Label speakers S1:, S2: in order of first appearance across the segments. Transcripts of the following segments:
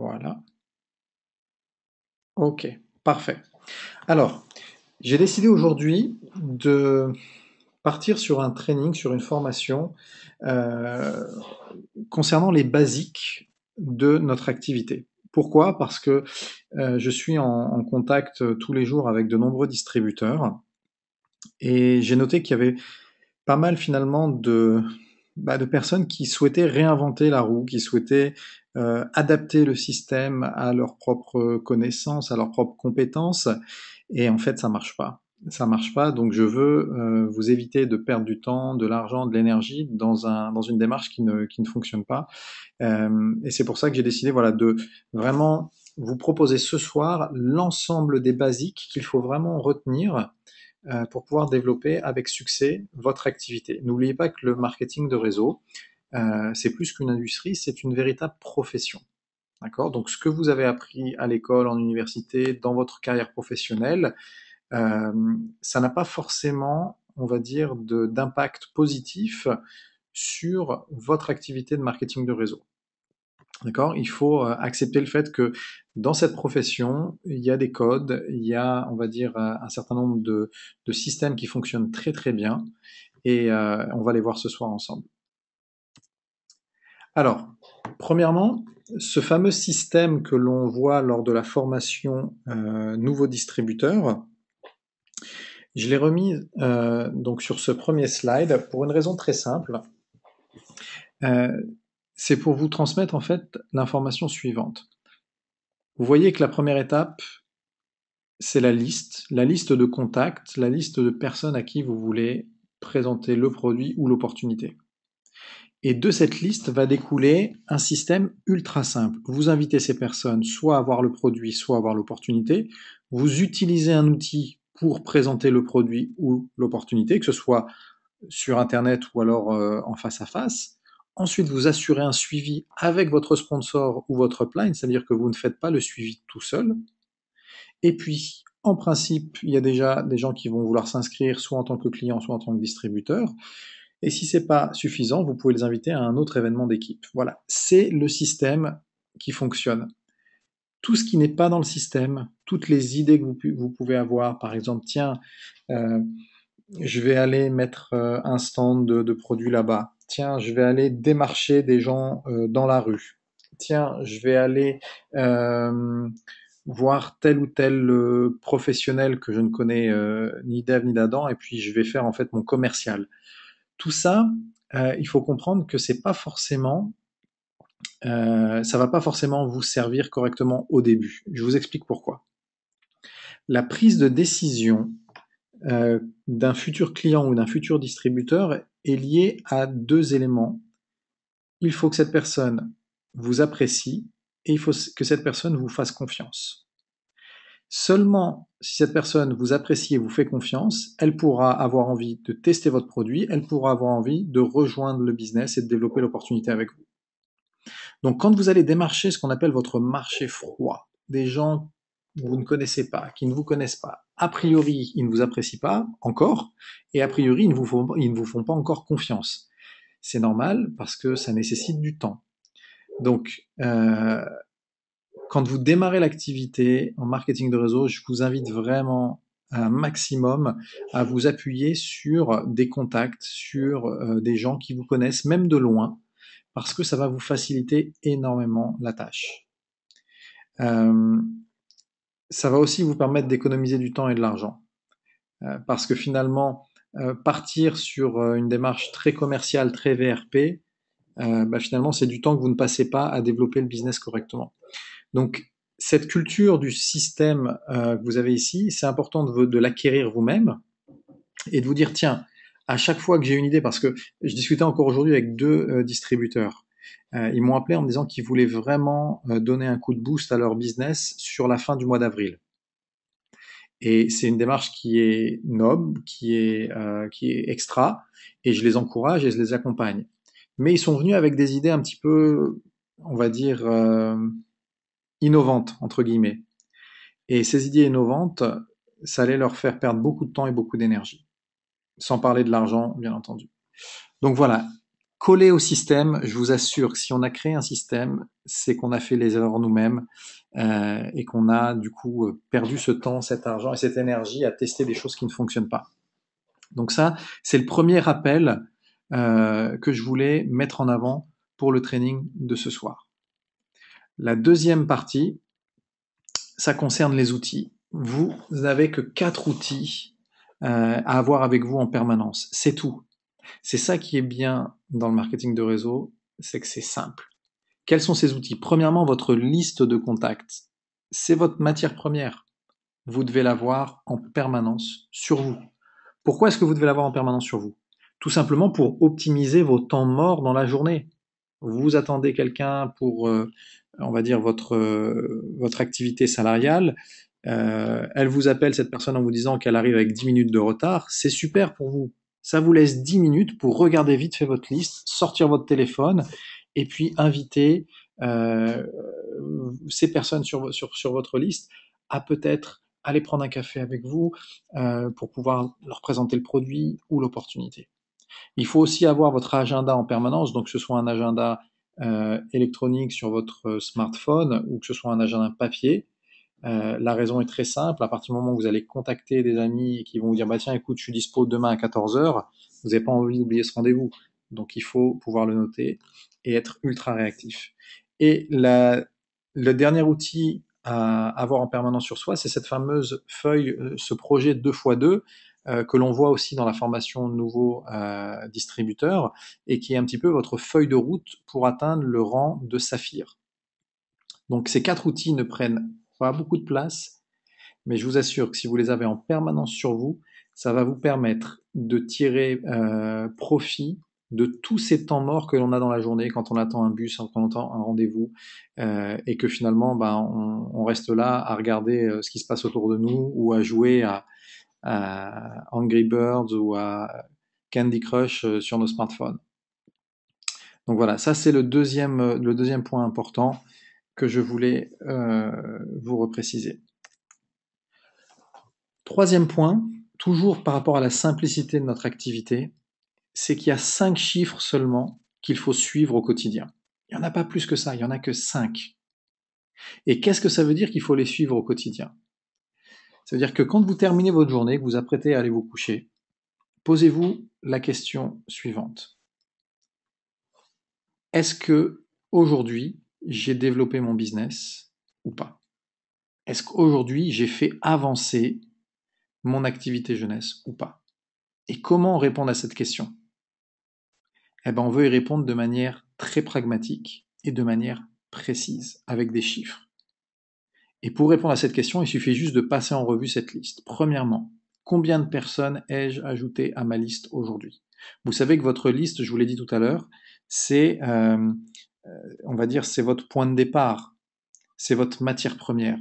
S1: Voilà. Ok, parfait. Alors, j'ai décidé aujourd'hui de partir sur un training, sur une formation euh, concernant les basiques de notre activité. Pourquoi? Parce que je suis en contact tous les jours avec de nombreux distributeurs et j'ai noté qu'il y avait pas mal finalement de personnes qui souhaitaient réinventer la roue, qui souhaitaient adapter le système à leurs propres connaissances, à leurs propres compétences, et en fait ça marche pas. Ça marche pas, donc je veux vous éviter de perdre du temps, de l'argent, de l'énergie dans une démarche qui ne fonctionne pas. Et c'est pour ça que j'ai décidé voilà, de vraiment vous proposer ce soir l'ensemble des basiques qu'il faut vraiment retenir pour pouvoir développer avec succès votre activité. N'oubliez pas que le marketing de réseau, c'est plus qu'une industrie, c'est une véritable profession. D'accord? Donc ce que vous avez appris à l'école, en université, dans votre carrière professionnelle, euh, ça n'a pas forcément, on va dire, d'impact positif sur votre activité de marketing de réseau. D'accord? Il faut accepter le fait que dans cette profession, il y a des codes, il y a, on va dire, un certain nombre de systèmes qui fonctionnent très très bien, et on va les voir ce soir ensemble. Alors, premièrement, ce fameux système que l'on voit lors de la formation nouveau distributeur, je l'ai remis donc sur ce premier slide pour une raison très simple. Euh, c'est pour vous transmettre en fait l'information suivante. Vous voyez que la première étape, c'est la liste de contacts, la liste de personnes à qui vous voulez présenter le produit ou l'opportunité. Et de cette liste va découler un système ultra simple. Vous invitez ces personnes soit à voir le produit, soit à voir l'opportunité. Vous utilisez un outil pour présenter le produit ou l'opportunité, que ce soit sur Internet ou alors en face à face. Ensuite, vous assurez un suivi avec votre sponsor ou votre upline, c'est-à-dire que vous ne faites pas le suivi tout seul. Et puis, en principe, il y a déjà des gens qui vont vouloir s'inscrire soit en tant que client, soit en tant que distributeur. Et si c'est pas suffisant, vous pouvez les inviter à un autre événement d'équipe. Voilà, c'est le système qui fonctionne. Tout ce qui n'est pas dans le système, toutes les idées que vous pouvez avoir, par exemple, tiens, euh, je vais aller mettre un stand de produits là-bas. Tiens, je vais aller démarcher des gens dans la rue. Tiens, je vais aller euh, voir tel ou tel professionnel que je ne connais ni d'Ève ni d'Adam, et puis je vais faire en fait mon commercial. Tout ça, il faut comprendre que c'est pas forcément, ça va pas forcément vous servir correctement au début. Je vous explique pourquoi. La prise de décision d'un futur client ou d'un futur distributeur est liée à deux éléments. Il faut que cette personne vous apprécie et il faut que cette personne vous fasse confiance. Seulement si cette personne vous apprécie et vous fait confiance, elle pourra avoir envie de tester votre produit, elle pourra avoir envie de rejoindre le business et de développer l'opportunité avec vous. Donc quand vous allez démarcher ce qu'on appelle votre marché froid, des gens que vous ne connaissez pas, qui ne vous connaissent pas, a priori ils ne vous apprécient pas encore, et a priori ils ne vous font pas encore confiance. C'est normal parce que ça nécessite du temps. Donc quand vous démarrez l'activité en marketing de réseau, je vous invite vraiment un maximum à vous appuyer sur des contacts, sur des gens qui vous connaissent, même de loin, parce que ça va vous faciliter énormément la tâche. Euh, Ça va aussi vous permettre d'économiser du temps et de l'argent, parce que finalement, partir sur une démarche très commerciale, très VRP, finalement, c'est du temps que vous ne passez pas à développer le business correctement. Donc, cette culture du système que vous avez ici, c'est important de l'acquérir vous-même et de vous dire, tiens, à chaque fois que j'ai une idée, parce que je discutais encore aujourd'hui avec deux distributeurs, ils m'ont appelé en me disant qu'ils voulaient vraiment donner un coup de boost à leur business sur la fin du mois d'avril. Et c'est une démarche qui est noble, qui est extra, et je les encourage et je les accompagne. Mais ils sont venus avec des idées un petit peu, on va dire, innovantes, entre guillemets. Et ces idées innovantes, ça allait leur faire perdre beaucoup de temps et beaucoup d'énergie. Sans parler de l'argent, bien entendu. Donc voilà, Coller au système, je vous assure que si on a créé un système, c'est qu'on a fait les erreurs nous-mêmes et qu'on a du coup perdu ce temps, cet argent et cette énergie à tester des choses qui ne fonctionnent pas. Donc ça, c'est le premier rappel que je voulais mettre en avant pour le training de ce soir. La deuxième partie, ça concerne les outils. Vous n'avez que 4 outils à avoir avec vous en permanence. C'est tout. C'est ça qui est bien dans le marketing de réseau, c'est que c'est simple. Quels sont ces outils? Premièrement, votre liste de contacts. C'est votre matière première. Vous devez l'avoir en permanence sur vous. Pourquoi est-ce que vous devez l'avoir en permanence sur vous? Tout simplement pour optimiser vos temps morts dans la journée. Vous attendez quelqu'un pour, on va dire, votre activité salariale. Elle vous appelle, cette personne, en vous disant qu'elle arrive avec 10 minutes de retard. C'est super pour vous. Ça vous laisse 10 minutes pour regarder vite fait votre liste, sortir votre téléphone et puis inviter ces personnes sur votre liste à peut-être aller prendre un café avec vous pour pouvoir leur présenter le produit ou l'opportunité. Il faut aussi avoir votre agenda en permanence, donc que ce soit un agenda électronique sur votre smartphone ou que ce soit un agenda papier. La raison est très simple, à partir du moment où vous allez contacter des amis qui vont vous dire bah tiens écoute je suis dispo demain à 14 heures, vous n'avez pas envie d'oublier ce rendez-vous. Donc il faut pouvoir le noter et être ultra réactif. Et le dernier outil à avoir en permanence sur soi, c'est cette fameuse feuille, ce projet 2x2 que l'on voit aussi dans la formation nouveau distributeur et qui est un petit peu votre feuille de route pour atteindre le rang de saphir. Donc ces 4 outils ne prennent pas beaucoup de place, mais je vous assure que si vous les avez en permanence sur vous, ça va vous permettre de tirer profit de tous ces temps morts que l'on a dans la journée quand on attend un bus, quand on attend un rendez-vous, et que finalement ben, on reste là à regarder ce qui se passe autour de nous ou à jouer à Angry Birds ou à Candy Crush sur nos smartphones. Donc voilà, ça c'est le deuxième point important que je voulais vous repréciser. Troisième point, toujours par rapport à la simplicité de notre activité, c'est qu'il y a 5 chiffres seulement qu'il faut suivre au quotidien. Il n'y en a pas plus que ça, il n'y en a que 5. Et qu'est-ce que ça veut dire qu'il faut les suivre au quotidien? Ça veut dire que quand vous terminez votre journée, que vous apprêtez à aller vous coucher, posez-vous la question suivante. Est-ce que aujourd'hui j'ai développé mon business ou pas? Est-ce qu'aujourd'hui j'ai fait avancer mon activité jeunesse ou pas? Et comment répondre à cette question? Eh ben, on veut y répondre de manière très pragmatique et de manière précise, avec des chiffres. Et pour répondre à cette question, il suffit juste de passer en revue cette liste. Premièrement, combien de personnes ai-je ajouté à ma liste aujourd'hui? Vous savez que votre liste, je vous l'ai dit tout à l'heure, c'est, on va dire, c'est votre point de départ, c'est votre matière première.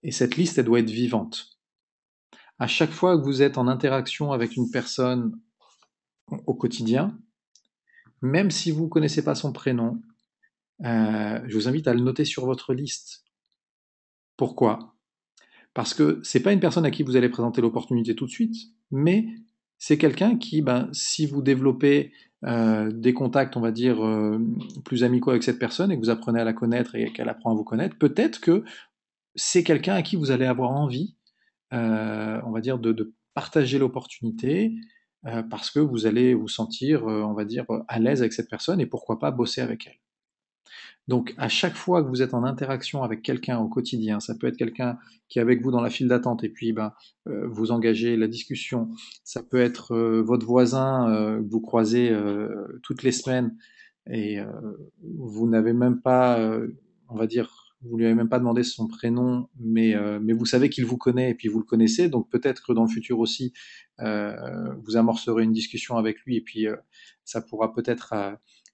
S1: Et cette liste, elle doit être vivante. À chaque fois que vous êtes en interaction avec une personne au quotidien, même si vous ne connaissez pas son prénom, je vous invite à le noter sur votre liste. Pourquoi? Parce que c'est pas une personne à qui vous allez présenter l'opportunité tout de suite, mais c'est quelqu'un qui, ben, si vous développez des contacts, on va dire, plus amicaux avec cette personne et que vous apprenez à la connaître et qu'elle apprend à vous connaître, peut-être que c'est quelqu'un à qui vous allez avoir envie, on va dire, de partager l'opportunité parce que vous allez vous sentir, on va dire, à l'aise avec cette personne et pourquoi pas bosser avec elle. Donc, à chaque fois que vous êtes en interaction avec quelqu'un au quotidien, ça peut être quelqu'un qui est avec vous dans la file d'attente et puis ben, vous engagez la discussion, ça peut être votre voisin que vous croisez toutes les semaines et vous n'avez même pas, on va dire, vous lui avez même pas demandé son prénom, mais vous savez qu'il vous connaît et puis vous le connaissez, donc peut-être que dans le futur aussi, vous amorcerez une discussion avec lui et puis ça pourra peut-être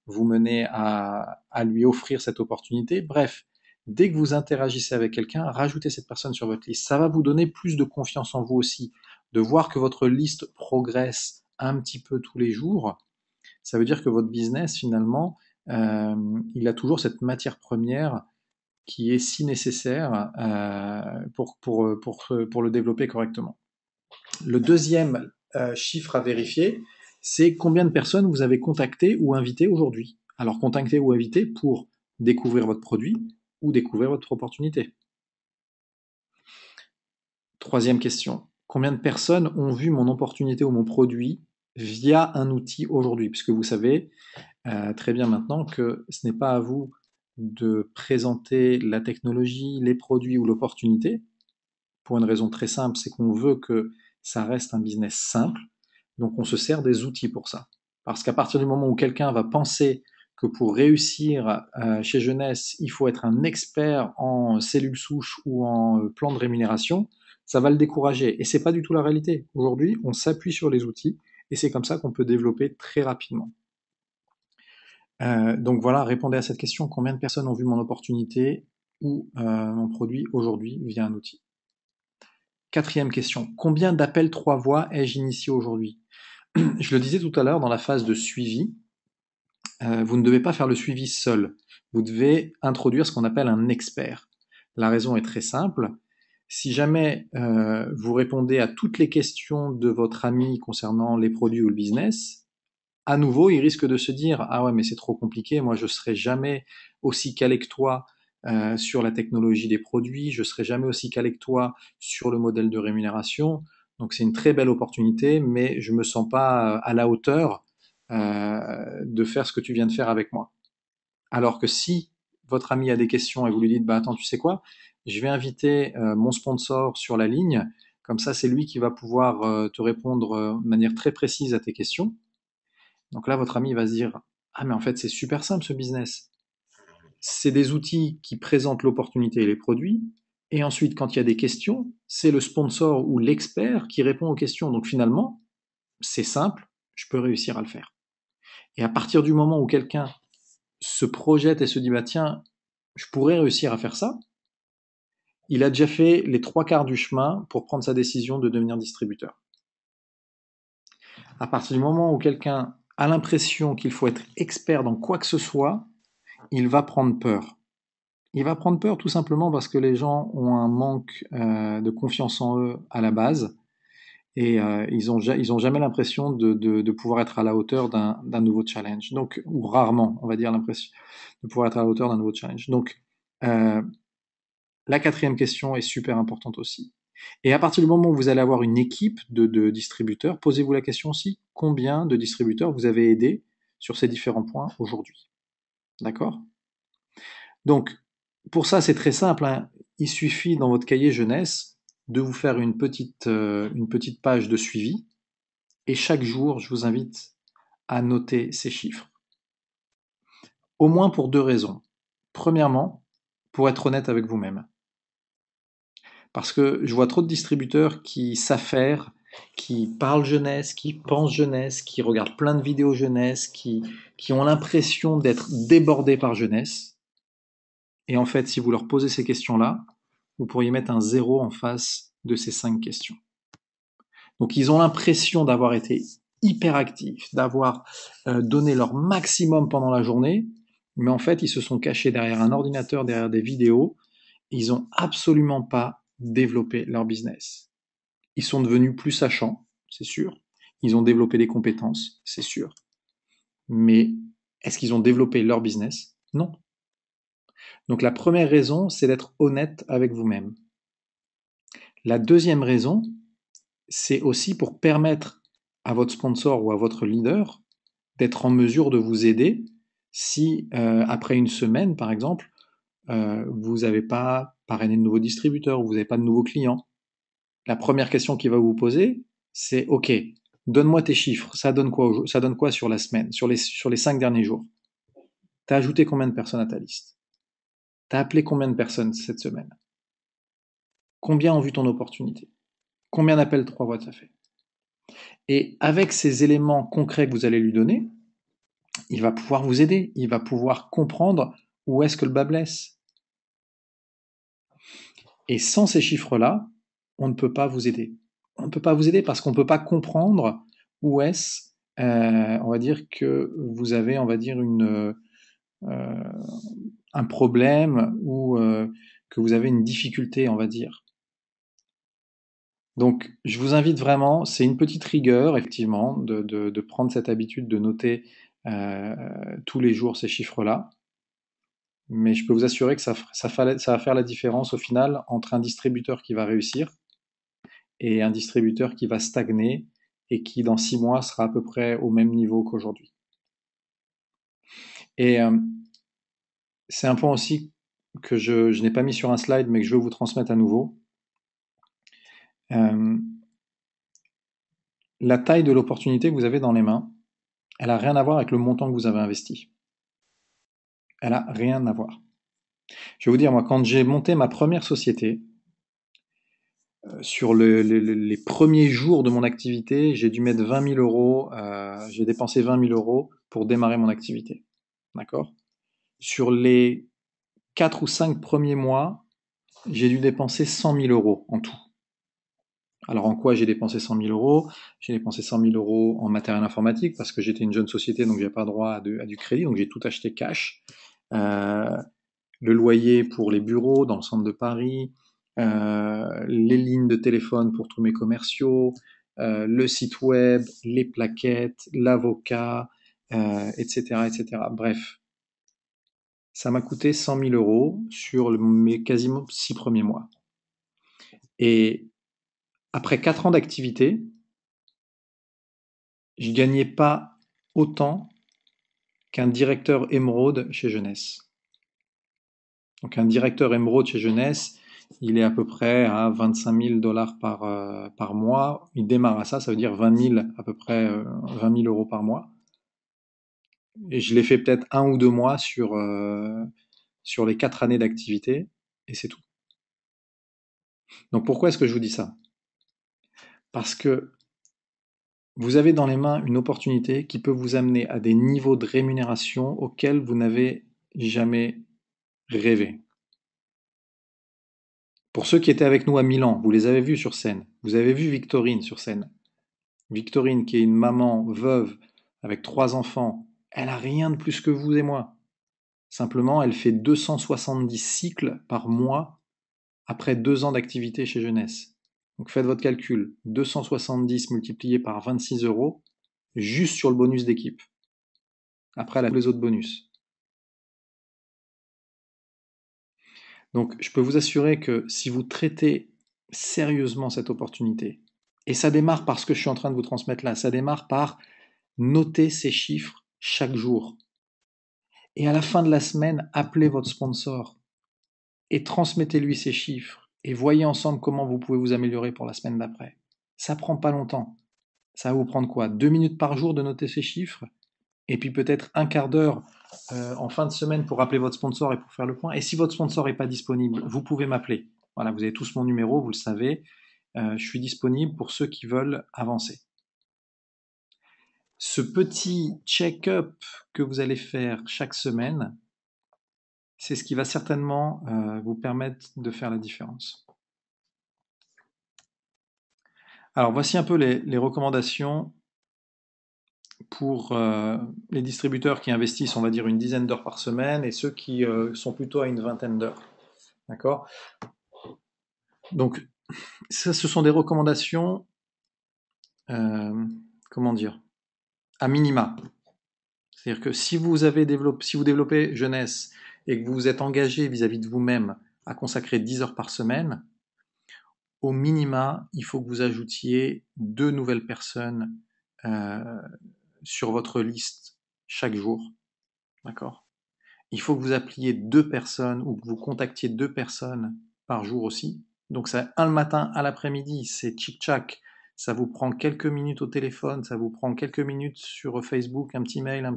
S1: vous mener à lui offrir cette opportunité. Bref, dès que vous interagissez avec quelqu'un, rajoutez cette personne sur votre liste. Ça va vous donner plus de confiance en vous aussi, de voir que votre liste progresse un petit peu tous les jours. Ça veut dire que votre business, finalement, il a toujours cette matière première qui est si nécessaire pour le développer correctement. Le deuxième chiffre à vérifier, c'est combien de personnes vous avez contacté ou invité aujourd'hui. Alors contacter ou inviter pour découvrir votre produit ou découvrir votre opportunité. Troisième question, combien de personnes ont vu mon opportunité ou mon produit via un outil aujourd'hui? Puisque vous savez très bien maintenant que ce n'est pas à vous de présenter la technologie, les produits ou l'opportunité, pour une raison très simple, c'est qu'on veut que ça reste un business simple, donc on se sert des outils pour ça. Parce qu'à partir du moment où quelqu'un va penser que pour réussir chez Jeunesse, il faut être un expert en cellules souches ou en plan de rémunération, ça va le décourager. Et c'est pas du tout la réalité. Aujourd'hui, on s'appuie sur les outils et c'est comme ça qu'on peut développer très rapidement. Donc voilà, répondez à cette question, combien de personnes ont vu mon opportunité ou mon produit aujourd'hui via un outil? Quatrième question, combien d'appels 3 voix ai-je initié aujourd'hui? Je le disais tout à l'heure dans la phase de suivi, vous ne devez pas faire le suivi seul. Vous devez introduire ce qu'on appelle un expert. La raison est très simple. Si jamais vous répondez à toutes les questions de votre ami concernant les produits ou le business, à nouveau, il risque de se dire ah ouais mais c'est trop compliqué, moi je serai jamais aussi calé que toi sur la technologie des produits, je serai jamais aussi calé que toi sur le modèle de rémunération. Donc c'est une très belle opportunité, mais je me sens pas à la hauteur de faire ce que tu viens de faire avec moi. Alors que si votre ami a des questions et vous lui dites bah attends tu sais quoi, je vais inviter mon sponsor sur la ligne, comme ça c'est lui qui va pouvoir te répondre de manière très précise à tes questions. Donc là, votre ami va se dire ah mais en fait c'est super simple ce business. C'est des outils qui présentent l'opportunité et les produits, et ensuite quand il y a des questions, c'est le sponsor ou l'expert qui répond aux questions. Donc finalement, c'est simple, je peux réussir à le faire. Et à partir du moment où quelqu'un se projette et se dit bah tiens, je pourrais réussir à faire ça, il a déjà fait les 3/4 du chemin pour prendre sa décision de devenir distributeur. À partir du moment où quelqu'un a l'impression qu'il faut être expert dans quoi que ce soit, il va prendre peur. Il va prendre peur tout simplement parce que les gens ont un manque de confiance en eux à la base et ils ont jamais l'impression de pouvoir être à la hauteur d'un nouveau challenge. Donc, ou rarement, on va dire l'impression de pouvoir être à la hauteur d'un nouveau challenge. Donc, euh, la quatrième question est super importante aussi. Et à partir du moment où vous allez avoir une équipe de distributeurs, posez-vous la question aussi, combien de distributeurs vous avez aidé sur ces différents points aujourd'hui? D'accord? Donc, pour ça, c'est très simple, hein. Il suffit dans votre cahier jeunesse de vous faire une petite page de suivi et chaque jour, je vous invite à noter ces chiffres. Au moins pour deux raisons. Premièrement, pour être honnête avec vous-même. Parce que je vois trop de distributeurs qui s'affairent, qui parlent jeunesse, qui pensent jeunesse, qui regardent plein de vidéos jeunesse, qui ont l'impression d'être débordés par jeunesse. Et en fait, si vous leur posez ces questions-là, vous pourriez mettre un 0 en face de ces 5 questions. Donc ils ont l'impression d'avoir été hyper actifs, d'avoir donné leur maximum pendant la journée, mais en fait ils se sont cachés derrière un ordinateur, derrière des vidéos, et ils n'ont absolument pas développé leur business. Ils sont devenus plus sachants, c'est sûr, ils ont développé des compétences, c'est sûr, mais est-ce qu'ils ont développé leur business? Non. Donc la première raison, c'est d'être honnête avec vous-même. La deuxième raison, c'est aussi pour permettre à votre sponsor ou à votre leader d'être en mesure de vous aider si, après une semaine, par exemple, vous n'avez pas parrainé de nouveaux distributeurs ou vous n'avez pas de nouveaux clients. La première question qu'il va vous poser, c'est OK, donne-moi tes chiffres, ça donne quoi sur la semaine, sur les 5 derniers jours? T'as ajouté combien de personnes à ta liste? T'as appelé combien de personnes cette semaine? Combien ont vu ton opportunité? Combien d'appels 3 voix t'as fait? Et avec ces éléments concrets que vous allez lui donner, il va pouvoir vous aider, il va pouvoir comprendre où est-ce que le bas blesse. Et sans ces chiffres-là, on ne peut pas vous aider. On ne peut pas vous aider parce qu'on ne peut pas comprendre où est-ce, on va dire, que vous avez, on va dire, un problème ou que vous avez une difficulté, on va dire. Donc, je vous invite vraiment, c'est une petite rigueur, effectivement, de prendre cette habitude de noter tous les jours ces chiffres-là. Mais je peux vous assurer que ça va faire la différence au final entre un distributeur qui va réussir et un distributeur qui va stagner et qui, dans 6 mois, sera à peu près au même niveau qu'aujourd'hui. Et c'est un point aussi que je n'ai pas mis sur un slide, mais que je veux vous transmettre à nouveau. Euh, la taille de l'opportunité que vous avez dans les mains, elle n'a rien à voir avec le montant que vous avez investi. Elle n'a rien à voir. Je vais vous dire, moi, quand j'ai monté ma première société, sur les premiers jours de mon activité, j'ai dû mettre 20 000 euros, j'ai dépensé 20 000 euros pour démarrer mon activité. D'accord? Sur les 4 ou 5 premiers mois, j'ai dû dépenser 100 000 euros en tout. Alors en quoi j'ai dépensé 100 000 euros? J'ai dépensé 100 000 euros en matériel informatique parce que j'étais une jeune société, donc j'ai pas droit à du crédit, donc j'ai tout acheté cash. Euh, le loyer pour les bureaux dans le centre de Paris, les lignes de téléphone pour tous mes commerciaux, le site web, les plaquettes, l'avocat, etc., etc. Bref, ça m'a coûté 100 000 euros sur mes quasiment 6 premiers mois. Et après 4 ans d'activité, je gagnais pas autant qu'un directeur émeraude chez Jeunesse. Donc un directeur émeraude chez Jeunesse, il est à peu près à 25 000 dollars par mois. Il démarre à ça, ça veut dire 20 000, à peu près 20 000 euros par mois. Et je l'ai fait peut-être 1 ou 2 mois sur les 4 années d'activité, et c'est tout. Donc pourquoi est-ce que je vous dis ça? Parce que vous avez dans les mains une opportunité qui peut vous amener à des niveaux de rémunération auxquels vous n'avez jamais rêvé. Pour ceux qui étaient avec nous à Milan, vous les avez vus sur scène. Vous avez vu Victorine sur scène. Victorine, qui est une maman veuve avec 3 enfants, elle a rien de plus que vous et moi. Simplement, elle fait 270 cycles par mois après 2 ans d'activité chez Jeunesse. Donc faites votre calcul. 270 multiplié par 26 euros, juste sur le bonus d'équipe. Après, elle a tous les autres bonus. Donc je peux vous assurer que si vous traitez sérieusement cette opportunité, et ça démarre par ce que je suis en train de vous transmettre là, ça démarre par noter ces chiffres chaque jour. Et à la fin de la semaine, appelez votre sponsor et transmettez-lui ces chiffres et voyez ensemble comment vous pouvez vous améliorer pour la semaine d'après. Ça prend pas longtemps. Ça va vous prendre quoi? 2 minutes par jour de noter ces chiffres et puis peut-être un quart d'heure en fin de semaine pour appeler votre sponsor et pour faire le point. Et si votre sponsor n'est pas disponible, vous pouvez m'appeler. Voilà, vous avez tous mon numéro, vous le savez. Je suis disponible pour ceux qui veulent avancer. Ce petit check-up que vous allez faire chaque semaine, c'est ce qui va certainement vous permettre de faire la différence. Alors voici un peu les recommandations pour les distributeurs qui investissent, on va dire, une dizaine d'heures par semaine et ceux qui sont plutôt à une vingtaine d'heures. D'accord? Donc, ça, ce sont des recommandations, comment dire, à minima. C'est-à-dire que si vous développez jeunesse et que vous vous êtes engagé vis-à-vis de vous-même à consacrer 10 heures par semaine, au minima, il faut que vous ajoutiez 2 nouvelles personnes euh, sur votre liste chaque jour. D'accord? Il faut que vous appeliez 2 personnes ou que vous contactiez 2 personnes par jour aussi. Donc ça, un le matin, un l'après-midi, c'est tchic-tchac. Ça vous prend quelques minutes au téléphone, ça vous prend quelques minutes sur Facebook, un petit mail,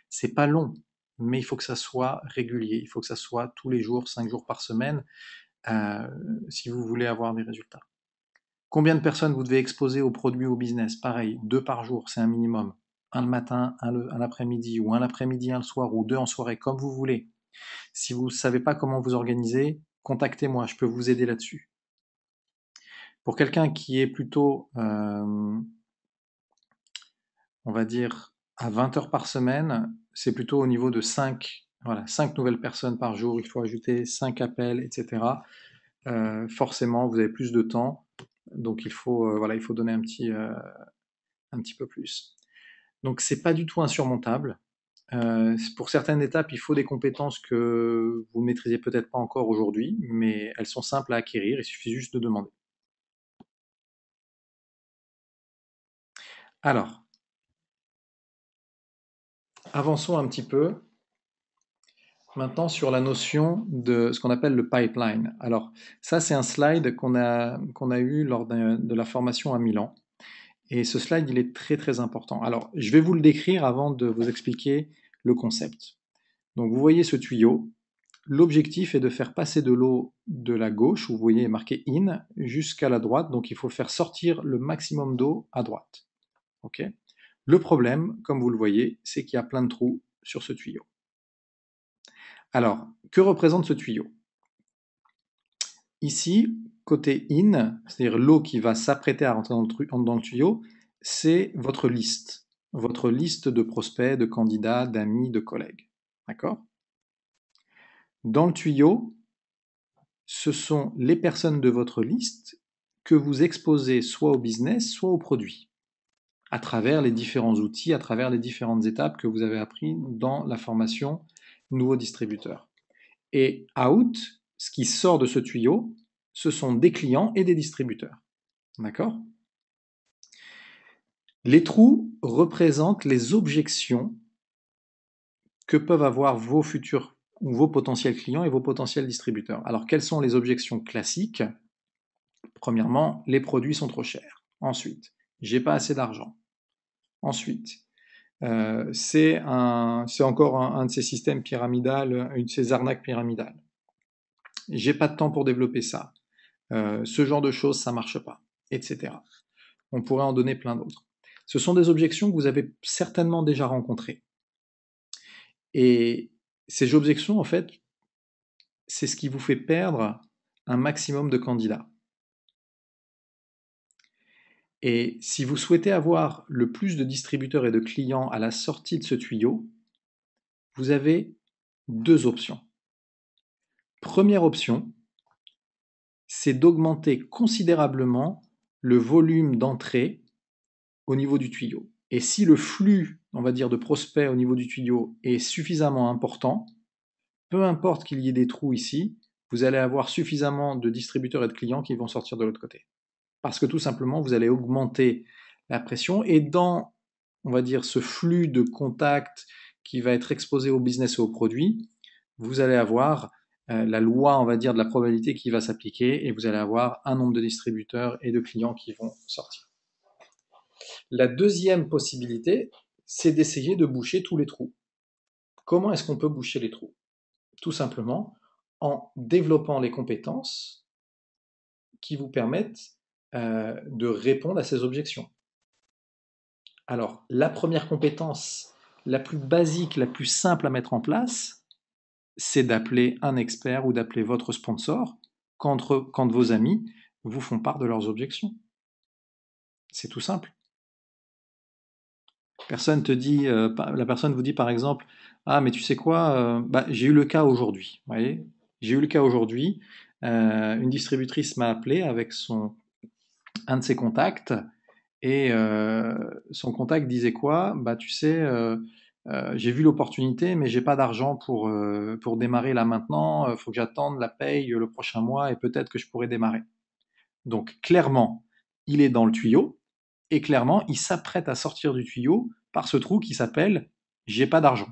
S1: C'est pas long, mais il faut que ça soit régulier. Il faut que ça soit tous les jours, 5 jours par semaine, euh, si vous voulez avoir des résultats. Combien de personnes vous devez exposer aux produits ou au business? Pareil, 2 par jour, c'est un minimum. Un le matin, un l'après-midi, ou un l'après-midi, un le soir, ou 2 en soirée, comme vous voulez. Si vous ne savez pas comment vous organiser, contactez-moi, je peux vous aider là-dessus. Pour quelqu'un qui est plutôt, on va dire, à 20 heures par semaine, c'est plutôt au niveau de 5, voilà, 5 nouvelles personnes par jour, il faut ajouter 5 appels, etc. Forcément, vous avez plus de temps. Donc voilà, il faut donner un petit peu plus. Donc c'est pas du tout insurmontable. Pour certaines étapes, il faut des compétences que vous ne maîtrisez peut-être pas encore aujourd'hui, mais elles sont simples à acquérir, il suffit juste de demander. Alors, avançons un petit peu maintenant sur la notion de ce qu'on appelle le pipeline. Alors, ça, c'est un slide qu'on a eu lors de la formation à Milan. Et ce slide, il est très très important. Alors, je vais vous le décrire avant de vous expliquer le concept. Donc, vous voyez ce tuyau. L'objectif est de faire passer de l'eau de la gauche, où vous voyez marqué in, jusqu'à la droite. Donc, il faut faire sortir le maximum d'eau à droite. Ok. Le problème, comme vous le voyez, c'est qu'il y a plein de trous sur ce tuyau. Alors, que représente ce tuyau? Ici, côté in, c'est-à-dire l'eau qui va s'apprêter à rentrer dans le tuyau, c'est votre liste de prospects, de candidats, d'amis, de collègues. D'accord? Dans le tuyau, ce sont les personnes de votre liste que vous exposez soit au business, soit au produit, à travers les différents outils, à travers les différentes étapes que vous avez appris dans la formation nouveau distributeur. Et out, ce qui sort de ce tuyau, ce sont des clients et des distributeurs. D'accord? Les trous représentent les objections que peuvent avoir vos futurs ou vos potentiels clients et vos potentiels distributeurs. Alors, quelles sont les objections classiques? Premièrement, les produits sont trop chers. Ensuite, j'ai pas assez d'argent. Ensuite, c'est encore un de ces systèmes pyramidales, une de ces arnaques pyramidales. J'ai pas de temps pour développer ça. Ce genre de choses, ça marche pas, etc. On pourrait en donner plein d'autres. Ce sont des objections que vous avez certainement déjà rencontrées. Et ces objections, en fait, c'est ce qui vous fait perdre un maximum de candidats. Et si vous souhaitez avoir le plus de distributeurs et de clients à la sortie de ce tuyau, vous avez deux options. Première option, c'est d'augmenter considérablement le volume d'entrée au niveau du tuyau. Et si le flux, on va dire, de prospects au niveau du tuyau est suffisamment important, peu importe qu'il y ait des trous ici, vous allez avoir suffisamment de distributeurs et de clients qui vont sortir de l'autre côté. Parce que tout simplement, vous allez augmenter la pression et dans, on va dire, ce flux de contacts qui va être exposé au business et au produit, vous allez avoir la loi, on va dire, de la probabilité qui va s'appliquer et vous allez avoir un nombre de distributeurs et de clients qui vont sortir. La deuxième possibilité, c'est d'essayer de boucher tous les trous. Comment est-ce qu'on peut boucher les trous? Tout simplement en développant les compétences qui vous permettent de répondre à ces objections. Alors, la première compétence, la plus basique, la plus simple à mettre en place, c'est d'appeler un expert ou d'appeler votre sponsor quand vos amis vous font part de leurs objections. C'est tout simple. La personne vous dit par exemple, ah mais tu sais quoi, j'ai eu le cas aujourd'hui. Vous voyez, j'ai eu le cas aujourd'hui. Une distributrice m'a appelé avec un de ses contacts et son contact disait quoi? Bah tu sais, j'ai vu l'opportunité, mais j'ai pas d'argent pour démarrer là maintenant. Faut que j'attende la paye le prochain mois et peut-être que je pourrais démarrer. Donc clairement, il est dans le tuyau et clairement, il s'apprête à sortir du tuyau par ce trou qui s'appelle j'ai pas d'argent.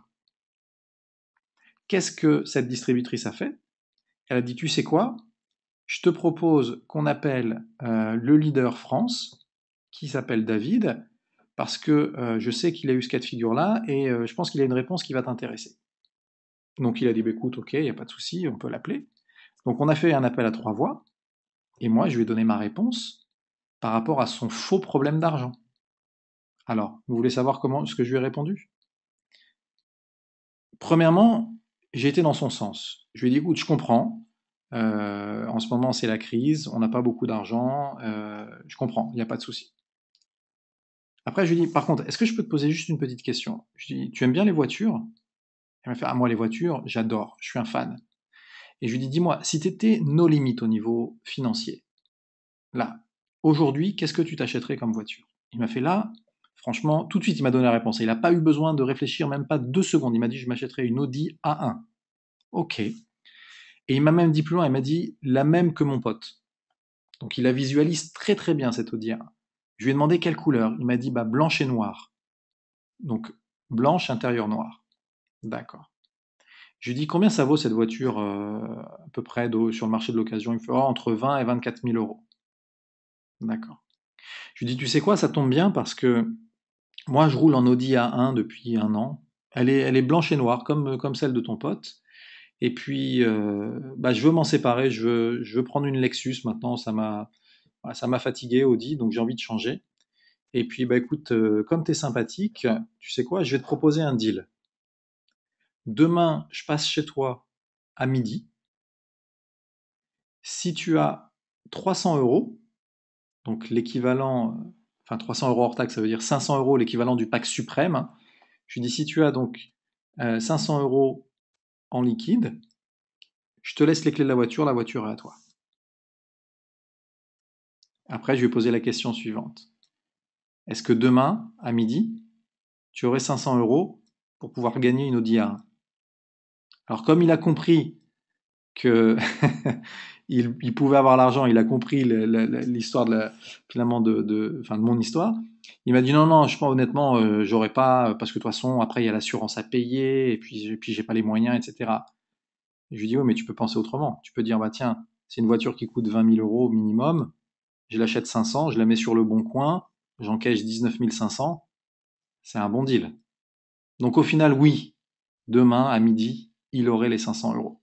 S1: Qu'est-ce que cette distributrice a fait? Elle a dit tu sais quoi? Je te propose qu'on appelle le leader France, qui s'appelle David, parce que je sais qu'il a eu ce cas de figure-là et je pense qu'il a une réponse qui va t'intéresser. Donc il a dit bah, écoute, ok, il n'y a pas de souci, on peut l'appeler. Donc on a fait un appel à trois voix et moi je lui ai donné ma réponse par rapport à son faux problème d'argent. Alors, vous voulez savoir ce que je lui ai répondu? Premièrement, j'ai été dans son sens. Je lui ai dit, écoute, je comprends. En ce moment, c'est la crise, on n'a pas beaucoup d'argent. Je comprends, il n'y a pas de souci. Après, je lui ai dit, par contre, est-ce que je peux te poser juste une petite question? Je lui ai dit, tu aimes bien les voitures? Elle m'a fait, ah, moi, les voitures, j'adore, je suis un fan. Et je lui ai dit, dis-moi, si tu étais no limite au niveau financier, là, aujourd'hui, qu'est-ce que tu t'achèterais comme voiture? Il m'a fait là, franchement, tout de suite, il m'a donné la réponse. Il n'a pas eu besoin de réfléchir, même pas 2 secondes. Il m'a dit, je m'achèterais une Audi A1. Ok. Et il m'a même dit plus loin, il m'a dit, la même que mon pote. Donc il la visualise très très bien, cette Audi A1. Je lui ai demandé quelle couleur. Il m'a dit, bah, blanche et noire. Donc, blanche, intérieur noir. D'accord. Je lui ai dit, combien ça vaut cette voiture à peu près sur le marché de l'occasion? Il me fait, oh, entre 20 et 24 000 euros. D'accord. Je lui dis, tu sais quoi, ça tombe bien parce que moi, je roule en Audi A1 depuis un an. Elle est blanche et noire, comme celle de ton pote. Et puis, bah, je veux m'en séparer. Je veux prendre une Lexus maintenant. Voilà, ça m'a fatigué, Audi, donc j'ai envie de changer. Et puis, bah, écoute, comme tu es sympathique, tu sais quoi, je vais te proposer un deal. Demain, je passe chez toi à midi. Si tu as 300 euros, donc l'équivalent, enfin 300 euros hors taxe, ça veut dire 500 euros, l'équivalent du pack suprême. Je lui dis, si tu as donc 500 euros en liquide, je te laisse les clés de la voiture est à toi. Après, je lui ai posé la question suivante. Est-ce que demain, à midi, tu aurais 500 euros pour pouvoir gagner une Audi A1? Alors, comme il a compris que il pouvait avoir l'argent, il a compris l'histoire finalement enfin, de mon histoire. Il m'a dit non, non, je pense honnêtement, j'aurais pas, parce que de toute façon, après, il y a l'assurance à payer, et puis j'ai pas les moyens, etc. Et je lui dis, oui, mais tu peux penser autrement. Tu peux dire, bah tiens, c'est une voiture qui coûte 20 000 euros au minimum, je l'achète 500, je la mets sur le bon coin, j'encaisse 19 500, c'est un bon deal. Donc au final, oui, demain à midi, il aurait les 500 euros.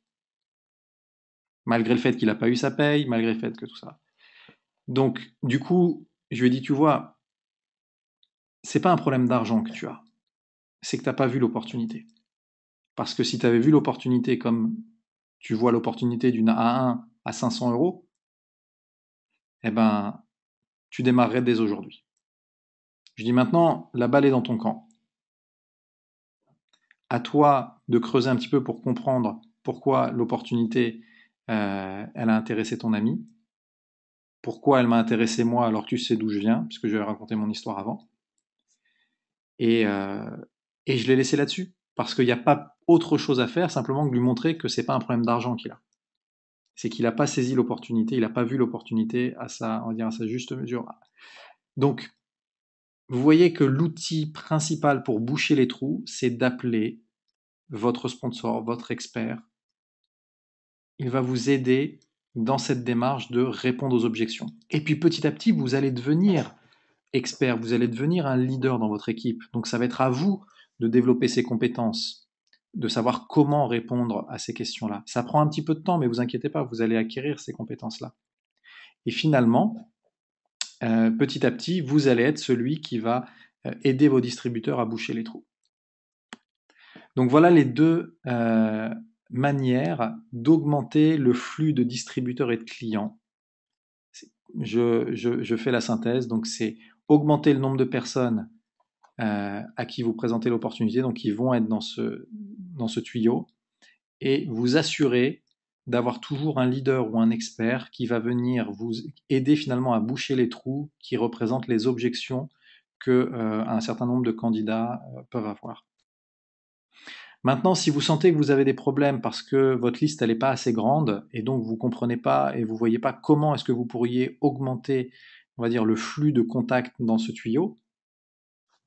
S1: Malgré le fait qu'il n'a pas eu sa paye, malgré le fait que tout ça. Donc, du coup, je lui ai dit, tu vois, c'est pas un problème d'argent que tu as, c'est que tu n'as pas vu l'opportunité. Parce que si tu avais vu l'opportunité comme tu vois l'opportunité d'une A1 à 500 euros, eh ben, tu démarrerais dès aujourd'hui. Je dis maintenant, la balle est dans ton camp. À toi de creuser un petit peu pour comprendre pourquoi l'opportunité, elle a intéressé ton ami, pourquoi elle m'a intéressé moi alors que tu sais d'où je viens, puisque je vais raconter mon histoire avant. Et, euh, et je l'ai laissé là-dessus, parce qu'il n'y a pas autre chose à faire, simplement que lui montrer que c'est pas un problème d'argent qu'il a. C'est qu'il n'a pas saisi l'opportunité, il n'a pas vu l'opportunité on va dire, à sa juste mesure. Donc, vous voyez que l'outil principal pour boucher les trous, c'est d'appeler votre sponsor, votre expert. Il va vous aider dans cette démarche de répondre aux objections. Et puis petit à petit, vous allez devenir expert, vous allez devenir un leader dans votre équipe. Donc ça va être à vous de développer ces compétences, de savoir comment répondre à ces questions-là. Ça prend un petit peu de temps, mais vous inquiétez pas, vous allez acquérir ces compétences-là. Et finalement, petit à petit, vous allez être celui qui va aider vos distributeurs à boucher les trous. Donc voilà les deux manières d'augmenter le flux de distributeurs et de clients. Je fais la synthèse, donc c'est augmenter le nombre de personnes à qui vous présentez l'opportunité, donc qui vont être dans ce tuyau, et vous assurer d'avoir toujours un leader ou un expert qui va venir vous aider finalement à boucher les trous qui représentent les objections que un certain nombre de candidats peuvent avoir. Maintenant, si vous sentez que vous avez des problèmes parce que votre liste elle n'est pas assez grande et donc vous comprenez pas et vous voyez pas comment est-ce que vous pourriez augmenter, on va dire, le flux de contacts dans ce tuyau,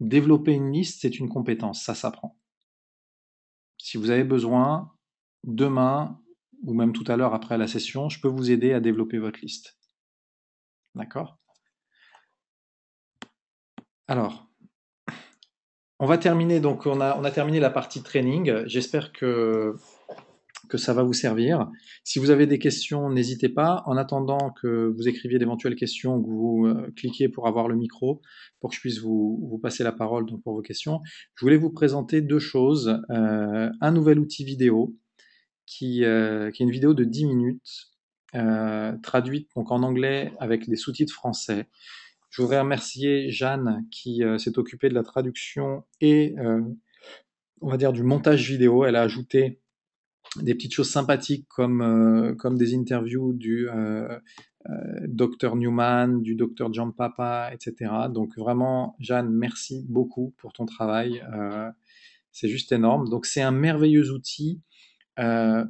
S1: développer une liste, c'est une compétence, ça s'apprend. Si vous avez besoin, demain ou même tout à l'heure après la session, je peux vous aider à développer votre liste. D'accord? Alors, on va terminer, donc on a terminé la partie training. J'espère que ça va vous servir. Si vous avez des questions, n'hésitez pas. En attendant que vous écriviez d'éventuelles questions, que vous cliquiez pour avoir le micro, pour que je puisse vous passer la parole donc pour vos questions, je voulais vous présenter deux choses. Un nouvel outil vidéo qui est une vidéo de 10 minutes, traduite donc en anglais avec des sous-titres français. Je voudrais remercier Jeanne qui s'est occupée de la traduction et on va dire du montage vidéo. Elle a ajouté des petites choses sympathiques comme des interviews du Dr Newman, du Dr John Papa, etc. Donc vraiment, Jeanne, merci beaucoup pour ton travail. C'est juste énorme. Donc c'est un merveilleux outil, euh,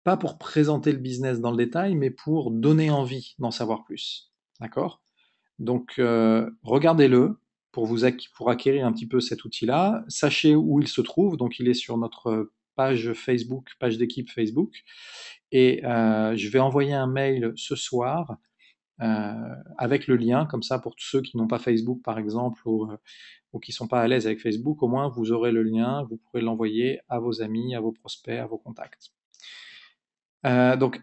S1: pas pour présenter le business dans le détail, mais pour donner envie d'en savoir plus. D'accord? Donc regardez-le pour acquérir un petit peu cet outil-là. Sachez où il se trouve. Donc il est sur notre page Facebook, page d'équipe Facebook. Et je vais envoyer un mail ce soir avec le lien, comme ça pour tous ceux qui n'ont pas Facebook par exemple ou qui ne sont pas à l'aise avec Facebook, au moins vous aurez le lien, vous pourrez l'envoyer à vos amis, à vos prospects, à vos contacts. Donc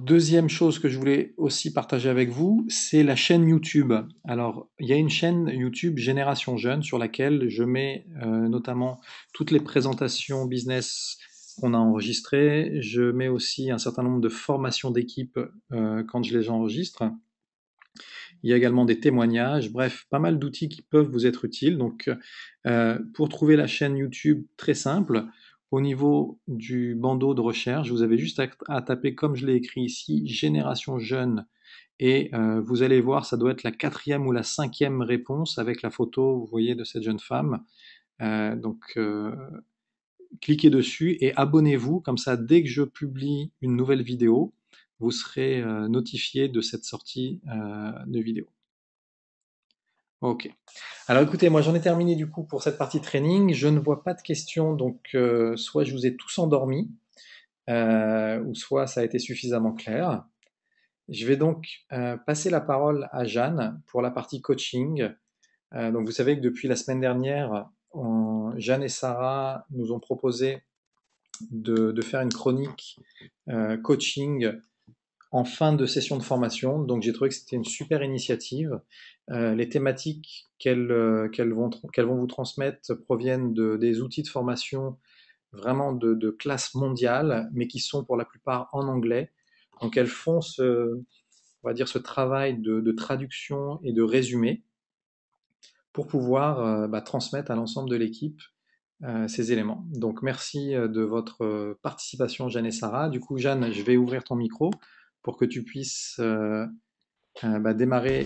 S1: deuxième chose que je voulais aussi partager avec vous, c'est la chaîne YouTube. Alors, il y a une chaîne YouTube Génération Jeune sur laquelle je mets notamment toutes les présentations business qu'on a enregistrées. Je mets aussi un certain nombre de formations d'équipe quand je les enregistre. Il y a également des témoignages, bref, pas mal d'outils qui peuvent vous être utiles. Donc, pour trouver la chaîne YouTube, très simple, au niveau du bandeau de recherche, vous avez juste à taper, comme je l'ai écrit ici, Génération Jeune, et vous allez voir, ça doit être la 4e ou la 5e réponse avec la photo, vous voyez, de cette jeune femme. Donc, cliquez dessus et abonnez-vous, comme ça, dès que je publie une nouvelle vidéo, vous serez notifié de cette sortie de vidéo. Ok. Alors écoutez, moi j'en ai terminé du coup pour cette partie training. Je ne vois pas de questions, donc soit je vous ai tous endormis, ou soit ça a été suffisamment clair. Je vais donc passer la parole à Jeanne pour la partie coaching. Donc vous savez que depuis la semaine dernière, Jeanne et Sarah nous ont proposé de faire une chronique coaching en fin de session de formation. Donc j'ai trouvé que c'était une super initiative. Les thématiques qu'elles vont vous transmettre proviennent des outils de formation vraiment de classe mondiale, mais qui sont pour la plupart en anglais. Donc elles font on va dire ce travail de traduction et de résumé pour pouvoir transmettre à l'ensemble de l'équipe ces éléments. Donc merci de votre participation, Jeanne et Sarah. Du coup, Jeanne, je vais ouvrir ton micro pour que tu puisses démarrer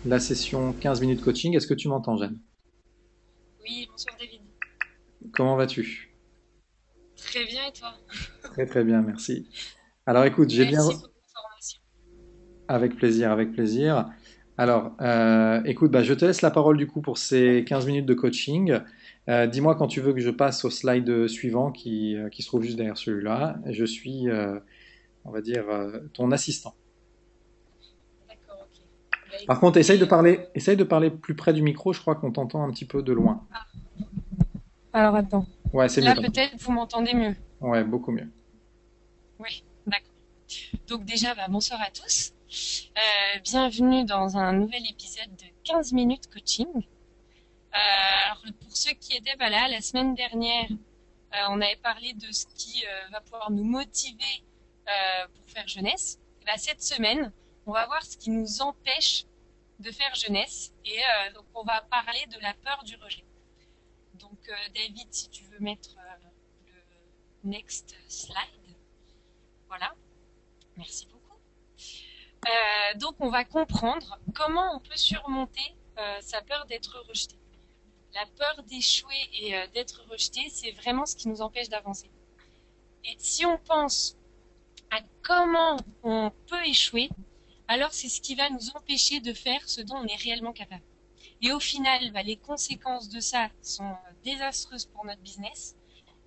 S1: la session 15 minutes coaching. Est-ce que tu m'entends, Jeanne?
S2: Oui, bonsoir David.
S1: Comment vas-tu?
S2: Très bien et toi?
S1: Très très bien, merci. Alors écoute, j'ai bien...
S2: Merci pour l'information.
S1: Avec plaisir, avec plaisir. Alors, écoute, je te laisse la parole du coup pour ces 15 minutes de coaching. Dis-moi quand tu veux que je passe au slide suivant qui se trouve juste derrière celui-là. Je suis, on va dire, ton assistant.
S2: D'accord, ok. Bah
S1: Par contre,
S2: écoutez,
S1: essaye de parler plus près du micro, je crois qu'on t'entend un petit peu de loin.
S2: alors attends.
S1: Ouais, c'est mieux
S2: Là
S1: comme ça.
S2: peut-être vous m'entendez mieux.
S1: Ouais, beaucoup mieux.
S2: Oui, d'accord. Donc déjà, bonsoir à tous. Bienvenue dans un nouvel épisode de 15 minutes coaching. Alors pour ceux qui étaient là, la semaine dernière, on avait parlé de ce qui va pouvoir nous motiver pour faire jeunesse. Et cette semaine, on va voir ce qui nous empêche de faire jeunesse. Et donc on va parler de la peur du rejet. Donc David, si tu veux mettre le next slide. Voilà, merci beaucoup. Donc on va comprendre comment on peut surmonter sa peur d'être rejeté. La peur d'échouer et d'être rejeté, c'est vraiment ce qui nous empêche d'avancer. Et si on pense à comment on peut échouer, alors c'est ce qui va nous empêcher de faire ce dont on est réellement capable. Et au final, les conséquences de ça sont désastreuses pour notre business.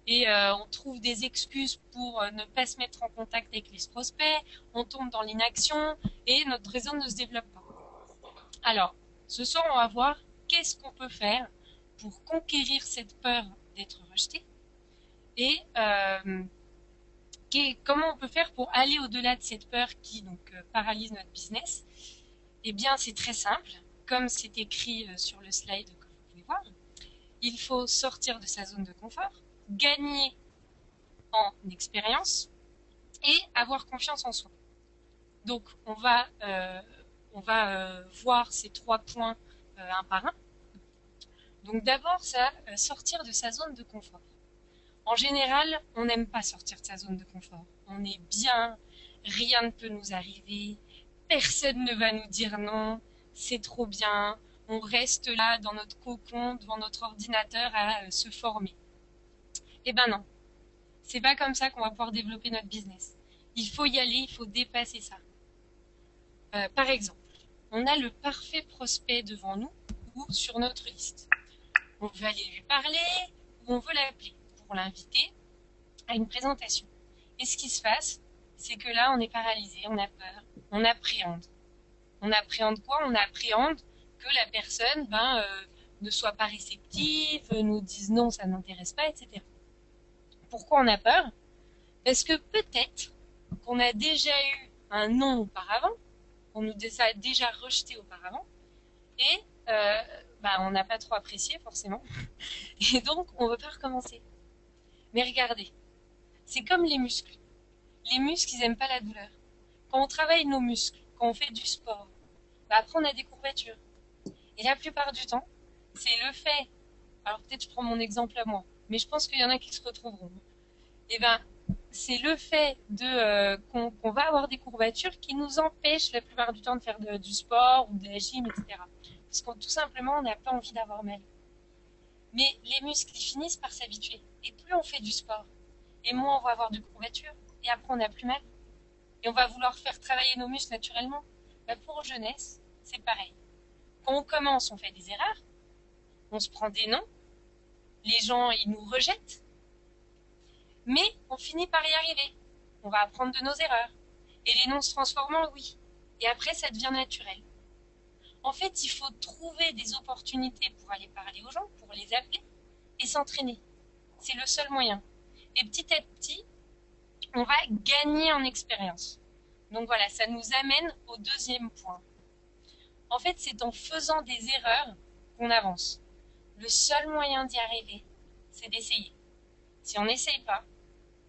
S2: Et on trouve des excuses pour ne pas se mettre en contact avec les prospects, on tombe dans l'inaction et notre réseau ne se développe pas. Alors, ce soir, on va voir qu'est-ce qu'on peut faire pour conquérir cette peur d'être rejeté et comment on peut faire pour aller au-delà de cette peur qui paralyse notre business. Eh bien, c'est très simple, comme c'est écrit sur le slide que vous pouvez voir. Il faut sortir de sa zone de confort, gagner en expérience et avoir confiance en soi. Donc, on va voir ces 3 points un par un. Donc, d'abord, ça, sortir de sa zone de confort. En général, on n'aime pas sortir de sa zone de confort. On est bien, rien ne peut nous arriver, personne ne va nous dire non, c'est trop bien, on reste là dans notre cocon, devant notre ordinateur à se former. Eh ben non, c'est pas comme ça qu'on va pouvoir développer notre business. Il faut y aller, il faut dépasser ça. Par exemple, on a le parfait prospect devant nous ou sur notre liste. On veut aller lui parler ou on veut l'appeler pour l'inviter à une présentation. Et ce qui se passe, c'est que là, on est paralysé, on a peur, on appréhende. On appréhende quoi? On appréhende que la personne ne soit pas réceptive, nous dise non, ça ne m'intéresse pas, etc. Pourquoi on a peur? Parce que peut-être qu'on a déjà eu un non auparavant, on nous a déjà rejeté auparavant, et on n'a pas trop apprécié forcément, et donc on ne veut pas recommencer. Mais regardez, c'est comme les muscles. Les muscles, ils n'aiment pas la douleur. Quand on travaille nos muscles, quand on fait du sport, après on a des courbatures. Et la plupart du temps, c'est le fait, alors peut-être je prends mon exemple à moi, mais je pense qu'il y en a qui se retrouveront. Et c'est le fait qu'on va avoir des courbatures qui nous empêche la plupart du temps de faire du sport ou de la gym, etc. Parce que tout simplement, on n'a pas envie d'avoir mal. Mais les muscles, ils finissent par s'habituer. Et plus on fait du sport, et moins on va avoir de courbatures, et après on n'a plus mal. Et on va vouloir faire travailler nos muscles naturellement. Pour jeunesse, c'est pareil. Quand on commence, on fait des erreurs, on se prend des noms, les gens, ils nous rejettent, mais on finit par y arriver. On va apprendre de nos erreurs. Et les noms se transforment en oui. Et après, ça devient naturel. En fait, il faut trouver des opportunités pour aller parler aux gens, pour les appeler et s'entraîner. C'est le seul moyen. Et petit à petit, on va gagner en expérience. Donc voilà, ça nous amène au deuxième point. En fait, c'est en faisant des erreurs qu'on avance. Le seul moyen d'y arriver, c'est d'essayer. Si on n'essaye pas,